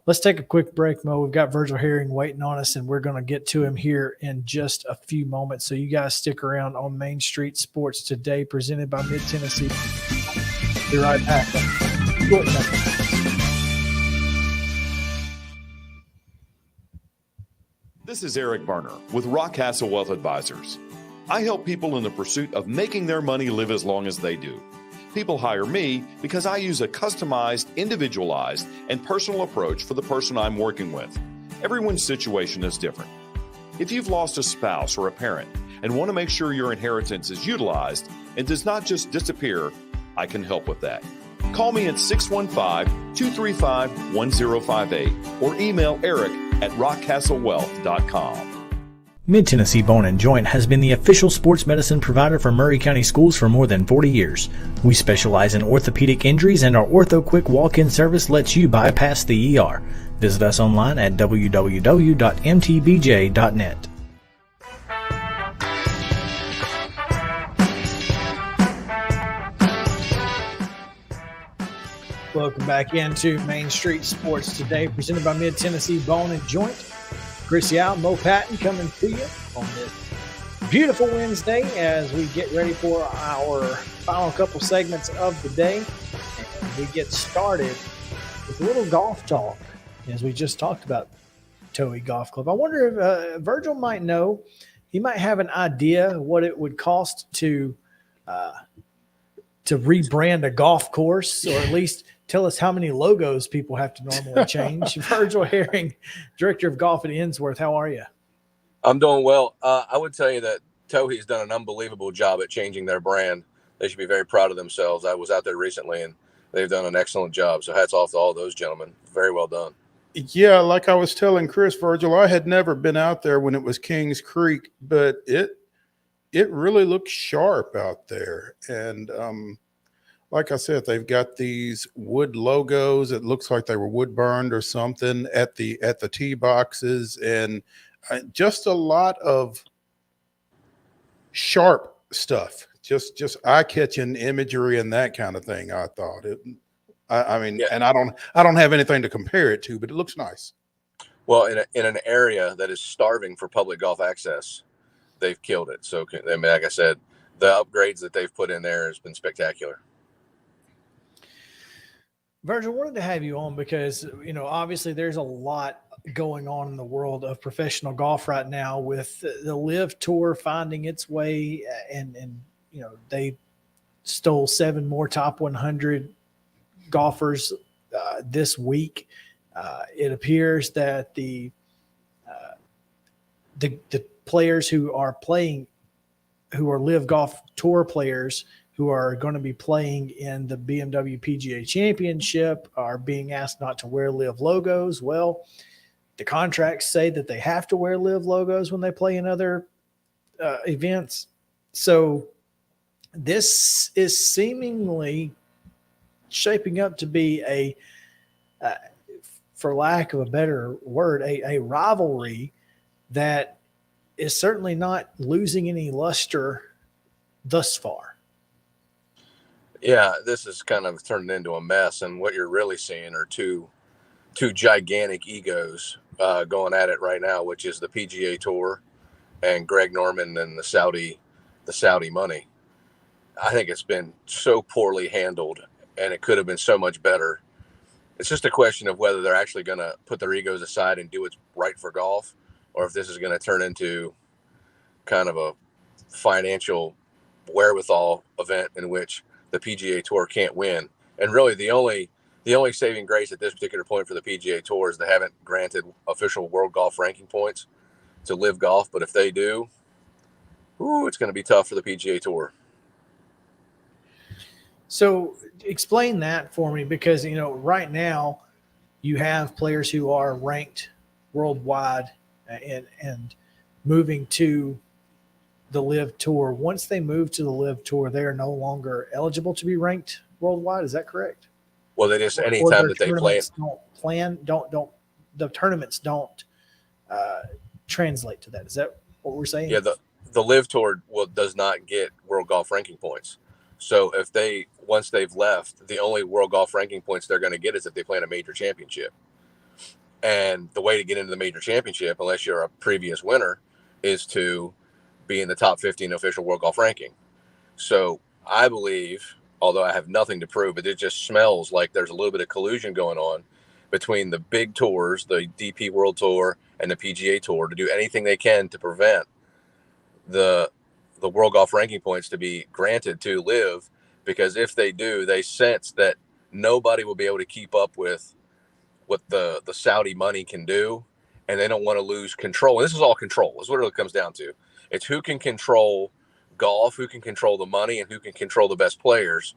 Let's take a quick break, Mo. We've got Virgil Herring waiting on us, and we're going to get to him here in just a few moments. So you guys stick around on Main Street Sports Today, presented by Mid-Tennessee. Be right back. This is Eric Berner with Rockcastle Wealth Advisors. I help people in the pursuit of making their money live as long as they do. People hire me because I use a customized, individualized, and personal approach for the person I'm working with. Everyone's situation is different. If you've lost a spouse or a parent and want to make sure your inheritance is utilized and does not just disappear, I can help with that. Call me at 615-235-1058 or email eric@rockcastlewealth.com. Mid-Tennessee Bone & Joint has been the official sports medicine provider for Murray County Schools for more than 40 years. We specialize in orthopedic injuries, and our Ortho Quick walk-in service lets you bypass the ER. Visit us online at www.mtbj.net. Welcome back into Main Street Sports Today, presented by Mid-Tennessee Bone & Joint. Chris Yao, Mo Patton coming to you on this beautiful Wednesday as we get ready for our final couple segments of the day. And we get started with a little golf talk, as we just talked about Towie Golf Club. I wonder if Virgil might know. He might have an idea what it would cost to rebrand a golf course, or at least tell us how many logos people have to normally change. Virgil Herring, Director of Golf at Innsworth. How are you? I'm doing well. I would tell you that Towhee's done an unbelievable job at changing their brand. They should be very proud of themselves. I was out there recently, and they've done an excellent job. So hats off to all those gentlemen. Very well done. Yeah, like I was telling Chris, Virgil, I had never been out there when it was Kings Creek, but it really looks sharp out there. And like I said, they've got these wood logos. It looks like they were wood burned or something at the tee boxes, and just a lot of sharp stuff. Just eye-catching imagery and that kind of thing. I thought it. I mean, yeah. And I don't have anything to compare it to, but it looks nice. Well, in an area that is starving for public golf access, they've killed it. So, I mean, like I said, the upgrades that they've put in there has been spectacular. Virgil, wanted to have you on because, obviously there's a lot going on in the world of professional golf right now with the LIV Tour finding its way, and they stole 7 more top 100 golfers this week. It appears that the players who are LIV Golf Tour players who are going to be playing in the BMW PGA Championship are being asked not to wear LIV logos. Well, The contracts say that they have to wear Live logos when they play in other events. So this is seemingly shaping up to be for lack of a better word, a rivalry that is certainly not losing any luster thus far. Yeah, this is kind of turned into a mess, and what you're really seeing are two gigantic egos going at it right now, which is the PGA Tour and Greg Norman and the Saudi money. I think it's been so poorly handled, and it could have been so much better. It's just a question of whether they're actually going to put their egos aside and do what's right for golf, or if this is going to turn into kind of a financial wherewithal event in which the PGA Tour can't win. And really the only saving grace at this particular point for the PGA Tour is they haven't granted official world golf ranking points to Live Golf. But if they do, it's going to be tough for the PGA Tour. So explain that for me, because, you know, right now you have players who are ranked worldwide and moving to the Live Tour. Once they move to the Live Tour, they are no longer eligible to be ranked worldwide. Is that correct? Well, they just anytime that they play, the tournaments don't translate to that. Is that what we're saying? Yeah, the Live Tour does not get world golf ranking points. So if once they've left, the only world golf ranking points they're going to get is if they play in a major championship. And the way to get into the major championship, unless you're a previous winner, is to be in the top 15 official world golf ranking. So I believe, although I have nothing to prove, but it just smells like there's a little bit of collusion going on between the big tours, the DP World Tour and the PGA Tour, to do anything they can to prevent the world golf ranking points to be granted to Live, because if they do, they sense that nobody will be able to keep up with what the Saudi money can do, and they don't want to lose control. And this is all control. That's what it really comes down to. It's who can control golf, who can control the money, and who can control the best players.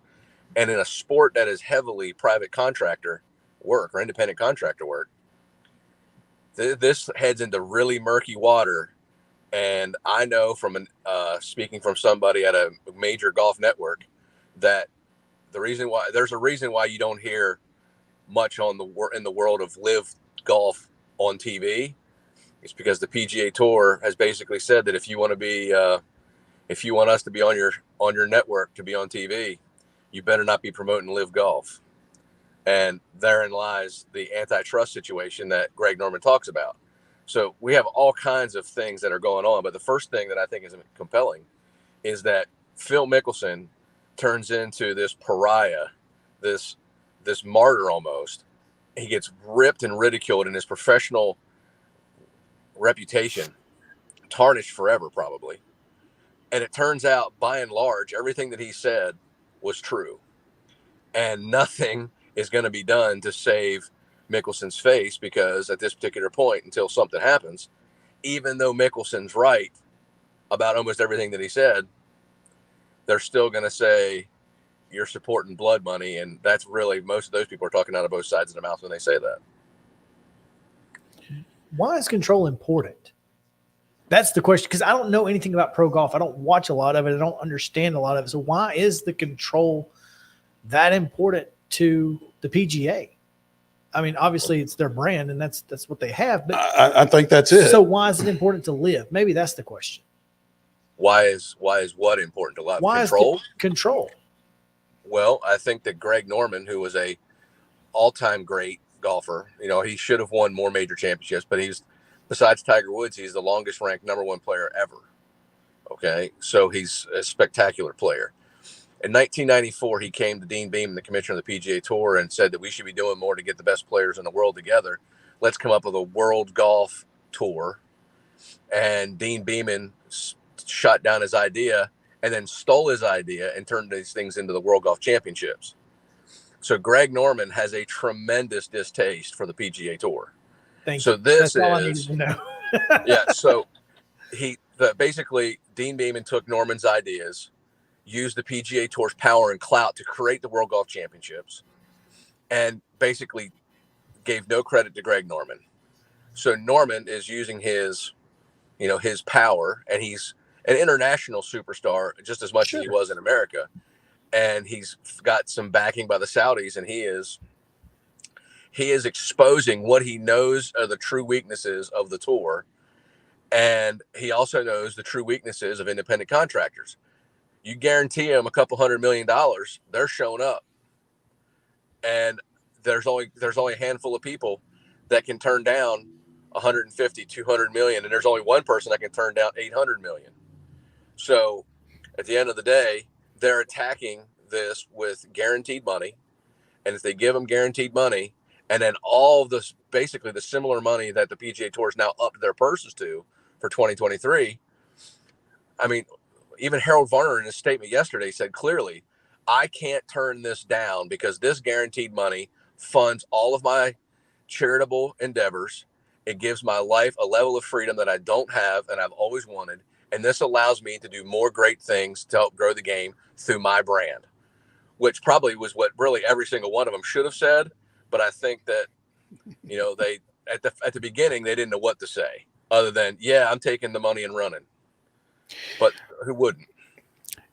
And in a sport that is heavily private contractor work or independent contractor work, this heads into really murky water. And I know from speaking from somebody at a major golf network that there's a reason why you don't hear much in the world of Live Golf on TV. It's because the PGA Tour has basically said that if you want us to be on your network to be on TV, you better not be promoting Live Golf. And therein lies the antitrust situation that Greg Norman talks about. So we have all kinds of things that are going on. But the first thing that I think is compelling is that Phil Mickelson turns into this pariah, this martyr almost. He gets ripped and ridiculed, in his professional reputation tarnished forever, probably. And it turns out, by and large, everything that he said was true. And nothing is going to be done to save Mickelson's face, because at this particular point, until something happens, even though Mickelson's right about almost everything that he said, they're still going to say you're supporting blood money. And that's really, most of those people are talking out of both sides of their mouth when they say that. Why is control important? That's the question, because I don't know anything about pro golf. I don't watch a lot of it. I don't understand a lot of it. So why is the control that important to the PGA? I mean, obviously it's their brand and that's what they have. But I think that's it. So why is it important to Live? Maybe that's the question. Why is what important to Live? Why Control? is control? Well, I think that Greg Norman, who was a all-time great golfer, he should have won more major championships, but besides Tiger Woods, he's the longest ranked number one player ever. Okay. So he's a spectacular player. In 1994, he came to Dean Beam, the commissioner of the PGA Tour, and said that we should be doing more to get the best players in the world together. Let's come up with a world golf tour. And Dean Beeman shot down his idea and then stole his idea and turned these things into the World Golf Championships. So Greg Norman has a tremendous distaste for the PGA Tour. That's all I needed to know. Yeah. So basically Dean Beeman took Norman's ideas, used the PGA Tour's power and clout to create the World Golf Championships, and basically gave no credit to Greg Norman. So Norman is using his power, and he's an international superstar just as much as he was in America. And he's got some backing by the Saudis, and he is exposing what he knows are the true weaknesses of the tour. And he also knows the true weaknesses of independent contractors. You guarantee them a couple $100 million, they're showing up. And there's only a handful of people that can turn down 150, 200 million. And there's only one person that can turn down 800 million. So at the end of the day, they're attacking this with guaranteed money. And if they give them guaranteed money, and then all of this, basically the similar money that the PGA Tour is now upped their purses to for 2023. I mean, even Harold Varner in his statement yesterday said clearly, I can't turn this down because this guaranteed money funds all of my charitable endeavors. It gives my life a level of freedom that I don't have and I've always wanted. And this allows me to do more great things to help grow the game through my brand, which probably was what really every single one of them should have said. But I think that, they at the beginning, they didn't know what to say other than, yeah, I'm taking the money and running. But who wouldn't?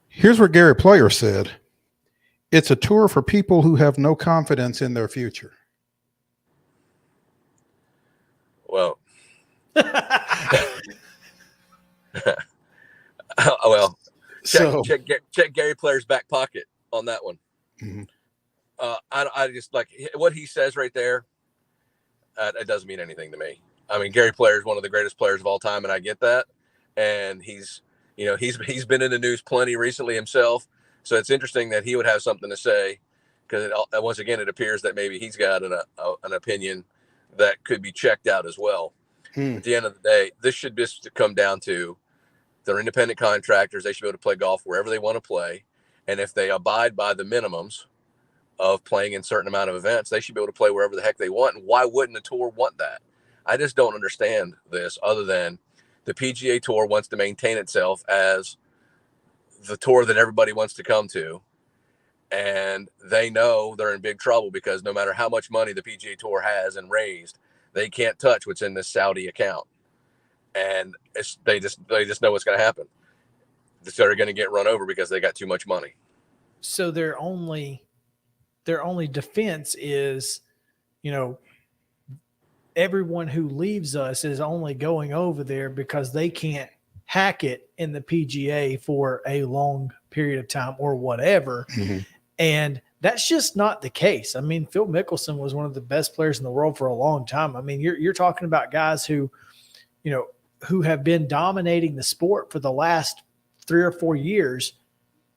Here's what Gary Player said. It's a tour for people who have no confidence in their future. Well, well, check Gary Player's back pocket on that one. Mm-hmm. I just like what he says right there. It doesn't mean anything to me. I mean, Gary Player is one of the greatest players of all time, and I get that. And he's been in the news plenty recently himself. So it's interesting that he would have something to say, because once again, it appears that maybe he's got an opinion that could be checked out as well. At the end of the day, this should just come down to they're independent contractors. They should be able to play golf wherever they want to play. And if they abide by the minimums of playing in certain amount of events, they should be able to play wherever the heck they want. And why wouldn't the tour want that? I just don't understand this, other than the PGA Tour wants to maintain itself as the tour that everybody wants to come to. And they know they're in big trouble because no matter how much money the PGA Tour has and raised, they can't touch what's in this Saudi account. And they just know what's going to happen. They're going to get run over because they got too much money. So their only defense is, everyone who leaves us is only going over there because they can't hack it in the PGA for a long period of time or whatever. Mm-hmm. And that's just not the case. I mean, Phil Mickelson was one of the best players in the world for a long time. I mean, you're talking about guys who have been dominating the sport for the last 3 or 4 years,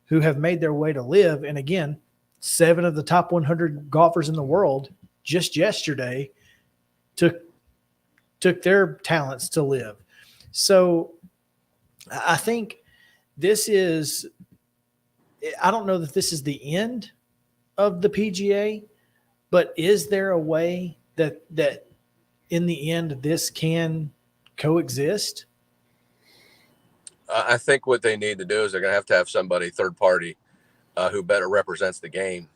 who have made their way to live. And again, 7 of the top 100 golfers in the world just yesterday took their talents to live. So I think I don't know that this is the end of the PGA, but is there a way that in the end this can coexist? I think what they need to do is they're going to have somebody third party who better represents the game.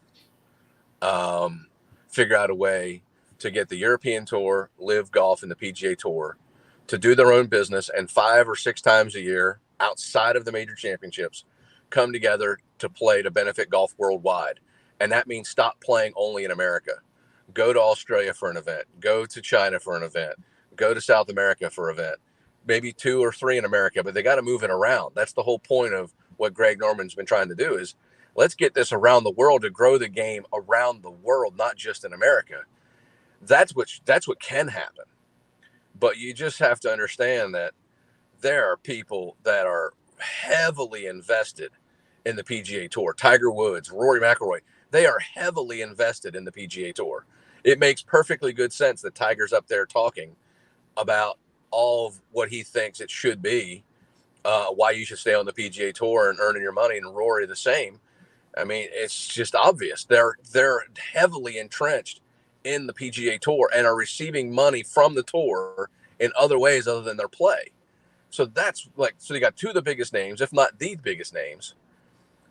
Figure out a way to get the European Tour, Live Golf, and the PGA Tour to do their own business, and 5 or 6 times a year outside of the major championships come together to play to benefit golf worldwide. And that means stop playing only in America. Go to Australia for an event. Go to China for an event. Go to South America for an event. Maybe 2 or 3 in America, but they got to move it around. That's the whole point of what Greg Norman's been trying to do, is let's get this around the world to grow the game around the world, not just in America. That's what can happen. But you just have to understand that there are people that are heavily invested in the PGA Tour. Tiger Woods, Rory McIlroy, they are heavily invested in the PGA Tour. It makes perfectly good sense that Tiger's up there talking about all of what he thinks it should be, why you should stay on the PGA Tour and earning your money, and Rory the same. I mean, it's just obvious. They're heavily entrenched in the PGA Tour and are receiving money from the tour in other ways other than their play. So so you got 2 of the biggest names, if not the biggest names,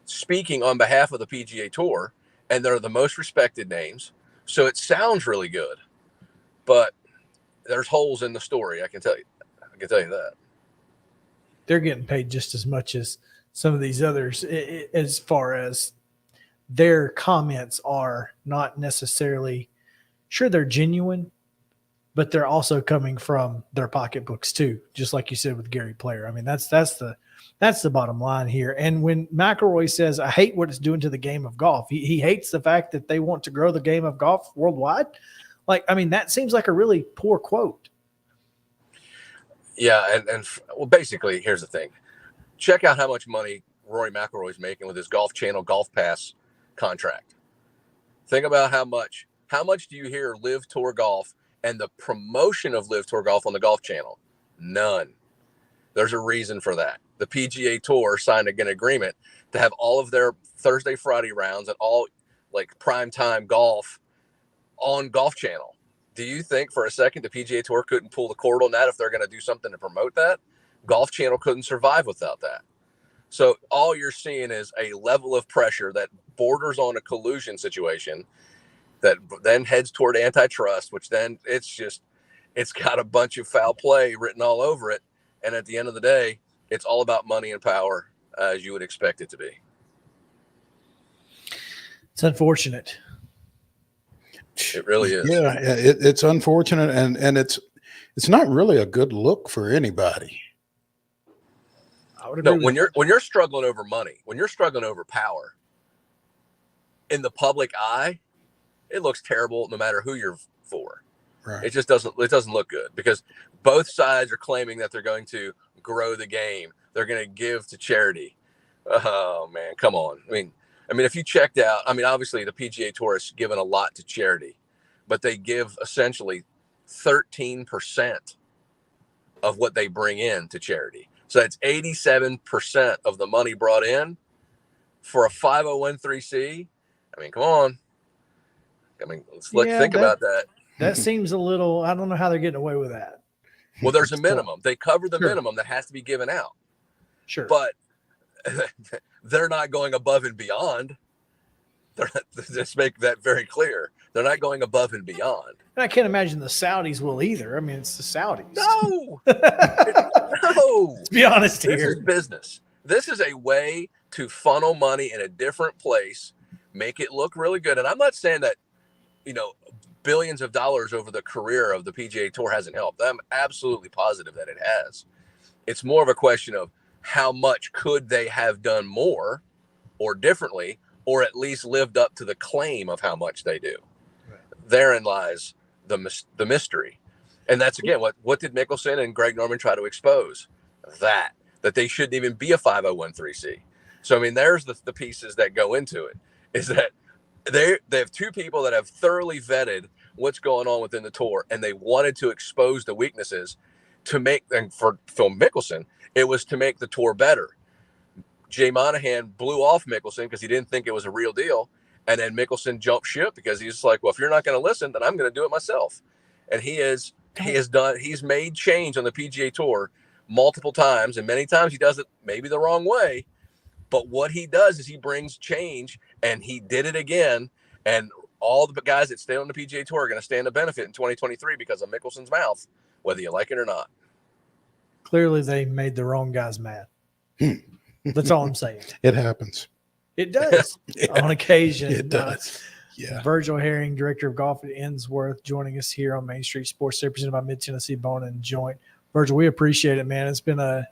speaking on behalf of the PGA Tour, and they're the most respected names. So it sounds really good, but there's holes in the story. I can tell you that. They're getting paid just as much as some of these others, as far as their comments are not necessarily sure they're genuine, but they're also coming from their pocketbooks too. Just like you said with Gary Player. I mean, that's the bottom line here. And when McElroy says, I hate what it's doing to the game of golf, he hates the fact that they want to grow the game of golf worldwide. Like, I mean, that seems like a really poor quote. Yeah. And well, basically, here's the thing. Check out how much money Rory McIlroy is making with his Golf Channel Golf Pass contract. Think about how much do you hear Live Tour Golf and the promotion of Live Tour Golf on the Golf Channel? None. There's a reason for that. The PGA Tour signed an agreement to have all of their Thursday, Friday rounds and all like primetime golf on Golf Channel. Do you think for a second the PGA Tour couldn't pull the cord on that if they're going to do something to promote that? Golf Channel couldn't survive without that. So all you're seeing is a level of pressure that borders on a collusion situation that then heads toward antitrust, which then it's got a bunch of foul play written all over it. And at the end of the day, it's all about money and power, as you would expect it to be. It's unfortunate. It really is. Yeah, it's unfortunate, and it's not really a good look for anybody. No, when you're struggling over money, when you're struggling over power, in the public eye, it looks terrible no matter who you're for. Right. It just doesn't look good because both sides are claiming that they're going to grow the game. They're going to give to charity. Oh man, come on. I mean, if you checked out, obviously the PGA Tour has given a lot to charity, but they give essentially 13% of what they bring in to charity. So that's 87% of the money brought in for a 501(c)(3). Come on. Let's think about that. That seems a little, I don't know how they're getting away with that. Well, there's a minimum. They cover the minimum that has to be given out. Sure. But they're not going above and beyond. Let's make that very clear. They're not going above and beyond. And I can't imagine the Saudis will either. It's the Saudis. No. No. Let's be honest here. This is business. This is a way to funnel money in a different place, make it look really good. And I'm not saying that, billions of dollars over the career of the PGA Tour hasn't helped. I'm absolutely positive that it has. It's more of a question of how much could they have done more or differently, or at least lived up to the claim of how much they do. Right. Therein lies the mystery. And that's, again, what did Mickelson and Greg Norman try to expose? That they shouldn't even be a 501(c)(3). So, there's the pieces that go into it, is that they have two people that have thoroughly vetted what's going on within the tour, and they wanted to expose the weaknesses and for Phil Mickelson, it was to make the tour better. Jay Monahan blew off Mickelson because he didn't think it was a real deal. And then Mickelson jumped ship because he's like, well, if you're not going to listen, then I'm going to do it myself. And he's made change on the PGA Tour multiple times, and many times he does it maybe the wrong way. But what he does is he brings change, and he did it again. And all the guys that stay on the PGA Tour are going to stand to benefit in 2023 because of Mickelson's mouth, whether you like it or not. Clearly, they made the wrong guys mad. That's all I'm saying. It happens. It does on occasion. It does. Yeah. Virgil Herring, Director of Golf at Innsworth, joining us here on Main Street Sports, represented by Mid-Tennessee Bone and Joint. Virgil, we appreciate it, man. It's been a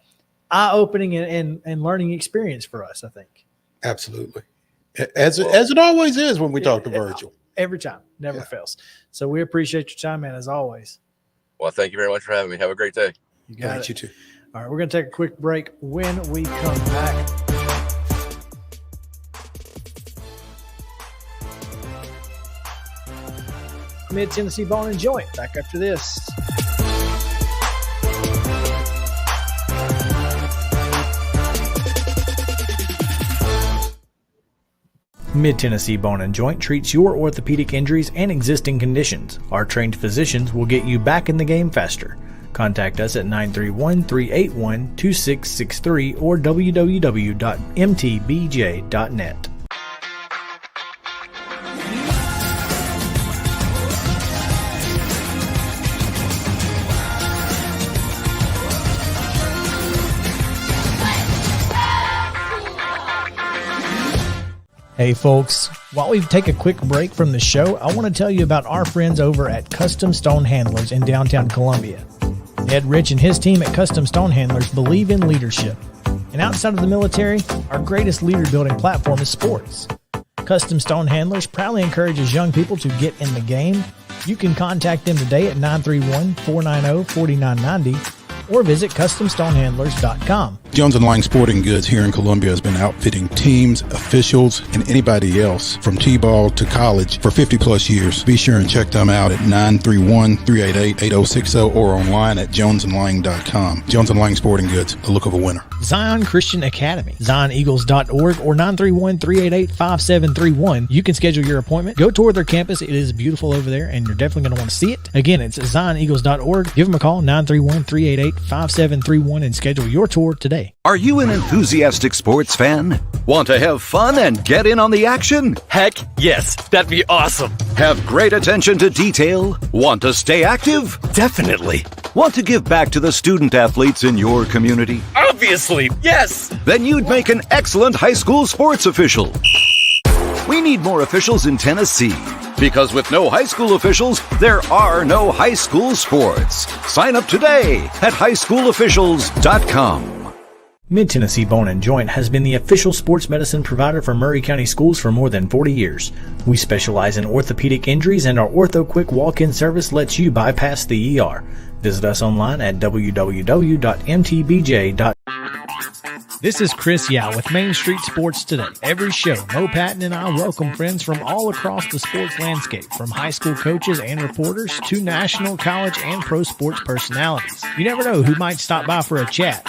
eye-opening and learning experience for us, I think. Absolutely. As it always is when we talk to Virgil. Every time. Never fails. So we appreciate your time, man, as always. Well, thank you very much for having me. Have a great day. You got it. You too. All right, we're going to take a quick break. When we come back, Mid-Tennessee Bone and Joint. Back after this. Mid-Tennessee Bone and Joint treats your orthopedic injuries and existing conditions. Our trained physicians will get you back in the game faster. Contact us at 931-381-2663 or www.mtbj.net. Hey folks, while we take a quick break from the show, I want to tell you about our friends over at Custom Stone Handlers in downtown Columbia. Ed Rich and his team at Custom Stone Handlers believe in leadership. And outside of the military, our greatest leader building platform is sports. Custom Stone Handlers proudly encourages young people to get in the game. You can contact them today at 931-490-4990 or visit CustomStonehandlers.com. Jones & Lang Sporting Goods here in Columbia has been outfitting teams, officials, and anybody else from T-ball to college for 50-plus years. Be sure and check them out at 931-388-8060 or online at jonesandlang.com. Jones & Lang Sporting Goods, the look of a winner. Zion Christian Academy, ZionEagles.org or 931-388-5731. You can schedule your appointment. Go tour their campus. It is beautiful over there, and you're definitely going to want to see it. Again, it's ZionEagles.org. Give them a call, 931-388-5731, and schedule your tour today. Are you an enthusiastic sports fan? Want to have fun and get in on the action? Heck yes, that'd be awesome. Have great attention to detail? Want to stay active? Definitely. Want to give back to the student athletes in your community? Obviously, yes. Then you'd make an excellent high school sports official. We need more officials in Tennessee. Because with no high school officials, there are no high school sports. Sign up today at highschoolofficials.com. Mid-Tennessee Bone & Joint has been the official sports medicine provider for Murray County Schools for more than 40 years. We specialize in orthopedic injuries, and our Ortho Quick walk-in service lets you bypass the ER. Visit us online at www.mtbj.com. This is Chris Yao with Main Street Sports Today. Every show, Mo Patton and I welcome friends from all across the sports landscape, from high school coaches and reporters to national, college, and pro sports personalities. You never know who might stop by for a chat.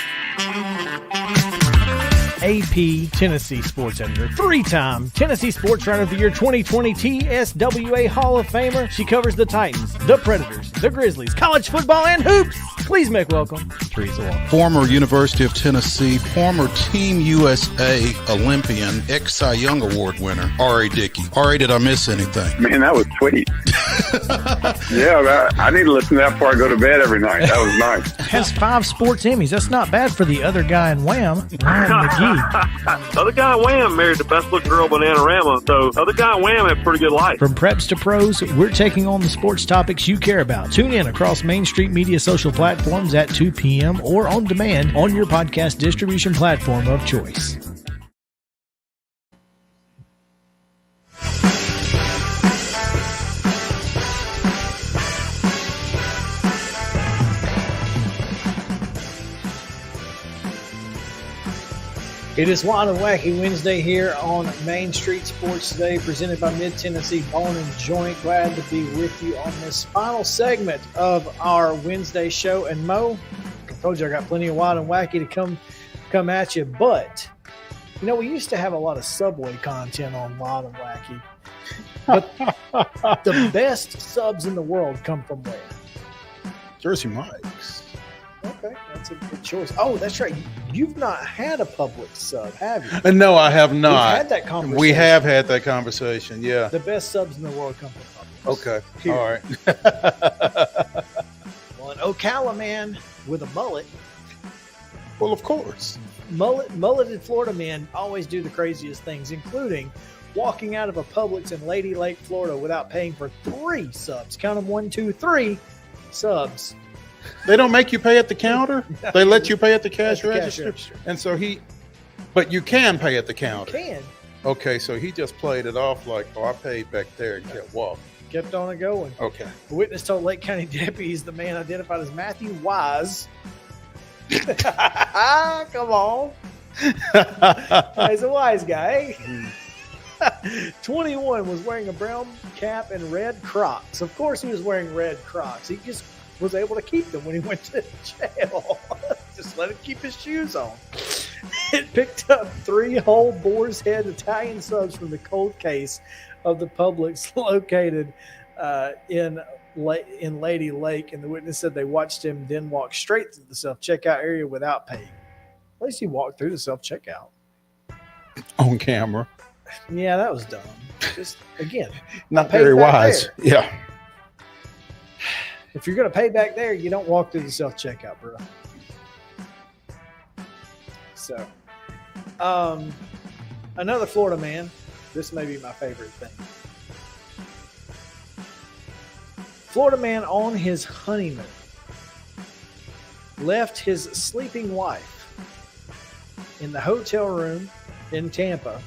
AP Tennessee Sports Editor, three-time Tennessee Sports Writer of the Year 2020 TSWA Hall of Famer. She covers the Titans, the Predators, the Grizzlies, college football, and hoops. Please make welcome Teresa Walker. Former University of Tennessee, former Team USA Olympian, ex-Cy Young Award winner, R.A. Dickey. R.A., did I miss anything? Man, that was sweet. Yeah, I need to listen to that before I go to bed every night. That was nice. Has 5 sports Emmys. That's not bad for the other guy in Wham, Ryan McGee. Other guy in Wham married the best looking girl, Bananarama. So other guy in Wham had a pretty good life. From preps to pros, we're taking on the sports topics you care about. Tune in across Main Street Media social platforms at 2 p.m. or on demand on your podcast distribution platform of choice. It is Wild and Wacky Wednesday here on Main Street Sports Today, presented by Mid-Tennessee Bone & Joint. Glad to be with you on this final segment of our Wednesday show. And Mo, I told you I got plenty of Wild and Wacky to come at you. But, you know, we used to have a lot of Subway content on Wild and Wacky. But the best subs in the world come from where? Jersey Mike's. Okay, that's a good choice. Oh, that's right. You've not had a Publix sub, have you? No, I have not. We've had that conversation. We have had that conversation, yeah. The best subs in the world come from Publix. Okay, Here. all right. Well, an Ocala man with a mullet. Well, of course. Mulleted Florida men always do the craziest things, including walking out of a Publix in Lady Lake, Florida without paying for 3 subs. Count them, 1, 2, 3 subs. They don't make you pay at the counter. They let you pay at the cash register. And so but you can pay at the counter. You can. Okay, so he just played it off like, oh, I paid back there and kept walking. Kept on it going. Okay. The witness told Lake County deputies the man identified as Matthew Wise. Come on. He's a wise guy. 21 was wearing a brown cap and red Crocs. Of course he was wearing red Crocs. He just was able to keep them when he went to jail. Just let him keep his shoes on. It picked up 3 whole Boar's Head Italian subs from the cold case of the Publix located in Lady Lake, and the witness said they watched him then walk straight through the self-checkout area without paying. At least he walked through the self-checkout. On camera. Yeah, that was dumb. Just, again, not very wise. There. Yeah. If you're going to pay back there, you don't walk through the self-checkout, bro. So, another Florida man This may be my favorite thing. Florida man on his honeymoon left his sleeping wife in the hotel room in Tampa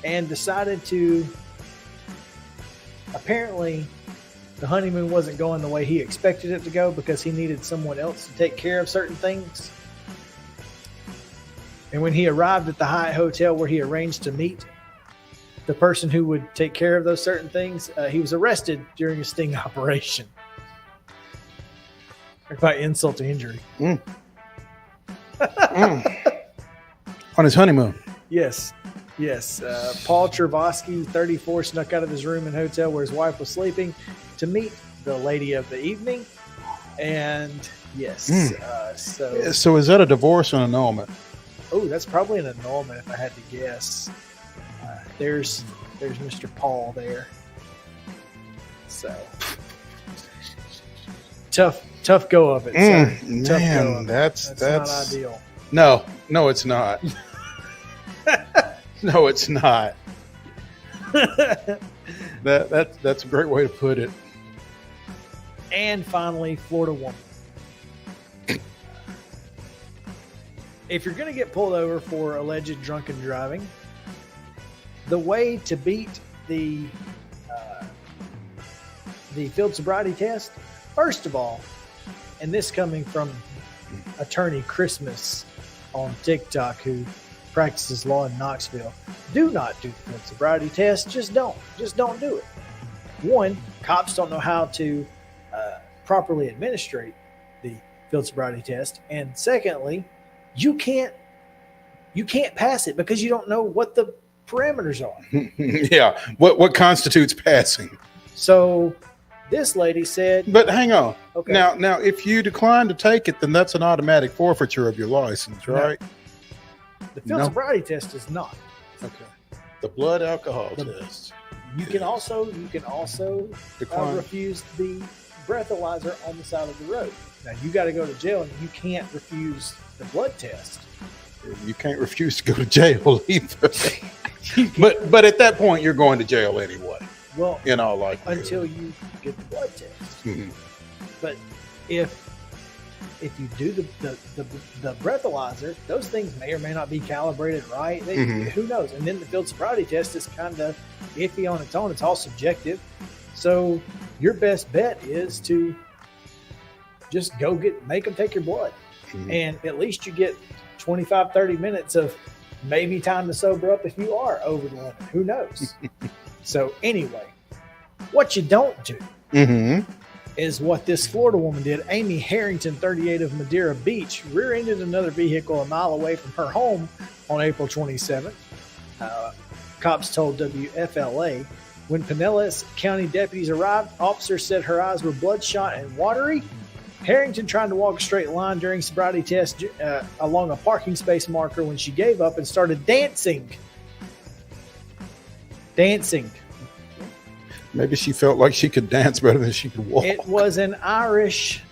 and decided to, apparently the honeymoon wasn't going the way he expected it to go because he needed someone else to take care of certain things. And when he arrived at the Hyatt Hotel where he arranged to meet the person who would take care of those certain things, he was arrested during a sting operation. By insult to injury. On his honeymoon. Yes. Paul Chervosky, 34, snuck out of his room and hotel where his wife was sleeping to meet the lady of the evening. And yes. So is that a divorce or an annulment? Oh, that's probably an annulment if I had to guess. There's Mr. Paul there. So tough go of it. Tough go of it. That's not ideal. No, it's not. No, it's not. That's a great way to put it. And finally, Florida woman. If you're going to get pulled over for alleged drunken driving, the way to beat the field sobriety test, first of all, and this coming from attorney Christmas on TikTok who practices law in Knoxville, do not do the field sobriety test. Just don't do it. One, cops don't know how to properly administrate the field sobriety test, and secondly, you can't pass it because you don't know what the parameters are. Yeah, what constitutes passing? So this lady said, but hang on. Okay. Now, if you decline to take it, then that's an automatic forfeiture of your license, right? No. The field sobriety test is not. Okay. The blood alcohol test. You can also decline. refuse the breathalyzer on the side of the road. Now you got to go to jail, and you can't refuse the blood test. You can't refuse to go to jail either. but at that point, you're going to jail anyway. Well, in all likelihood, until you get the blood test. Mm-hmm. But if you do the breathalyzer, those things may or may not be calibrated right. Who knows? And then the field sobriety test is kind of iffy on its own. It's all subjective. So your best bet is to just make them take your blood. Mm-hmm. And at least you get 25, 30 minutes of maybe time to sober up if you are over the limit. Who knows? So anyway, what you don't do is what this Florida woman did. Amy Harrington, 38 of Madeira Beach, rear-ended another vehicle a mile away from her home on April 27th. Cops told WFLA. When Pinellas County deputies arrived, officers said her eyes were bloodshot and watery. Harrington tried to walk a straight line during sobriety test along a parking space marker when she gave up and started dancing. Maybe she felt like she could dance better than she could walk. It was an Irish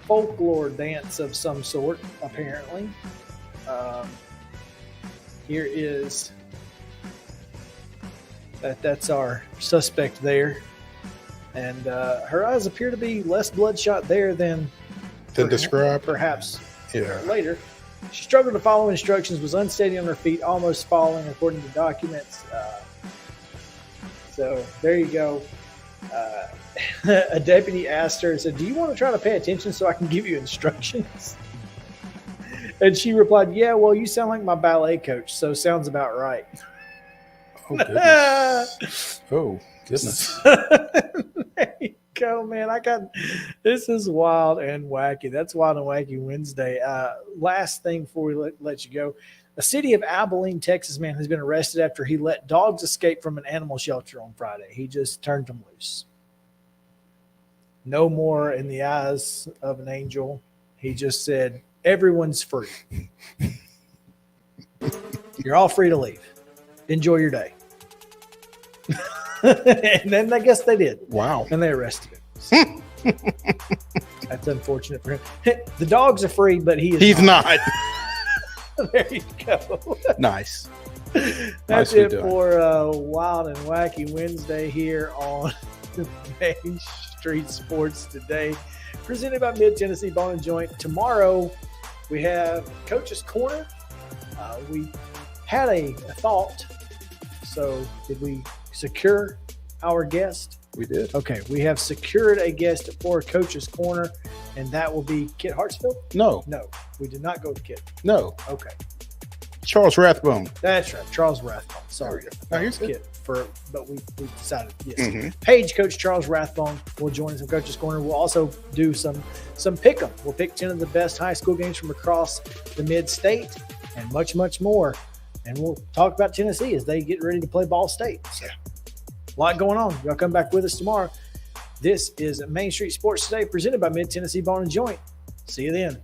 folklore dance of some sort, apparently. Here is that's our suspect there. And her eyes appear to be less bloodshot there than described. Perhaps later. She struggled to follow instructions, was unsteady on her feet, almost falling, according to documents. So there you go. A deputy asked her, said, "Do you want to try to pay attention so I can give you instructions?" And she replied, "Yeah, well, you sound like my ballet coach, so sounds about right." Oh, goodness. Oh, goodness. There you go, man. This is wild and wacky. That's Wild and Wacky Wednesday. Last thing before we let you go. A city of Abilene, Texas man has been arrested after he let dogs escape from an animal shelter on Friday. He just turned them loose. No more in the eyes of an angel. He just said, everyone's free. You're all free to leave. Enjoy your day. And then I guess they did. Wow. And they arrested him. So, that's unfortunate for him. The dogs are free, but he's not. There you go. Nice. That's Nicely it done. for Wild and Wacky Wednesday here on Main Street Sports Today, presented by Mid Tennessee Bone and Joint. Tomorrow we have Coach's Corner. We had a thought. So did we secure our guest? We did. Okay, we have secured a guest for Coach's Corner, and that will be Kit Hartsfield? No. No, we did not go with Kit. No. Okay. Charles Rathbone. That's right, Charles Rathbone. Sorry, No, you're that was good. Kit but we decided yes. Mhm. Page coach Charles Rathbone will join us in Coach's Corner. We'll also do some pick 'em. We'll pick 10 of the best high school games from across the mid-state, and much, much more. And we'll talk about Tennessee as they get ready to play Ball State. So, a lot going on. Y'all come back with us tomorrow. This is Main Street Sports Today, presented by Mid Tennessee Bone and Joint. See you then.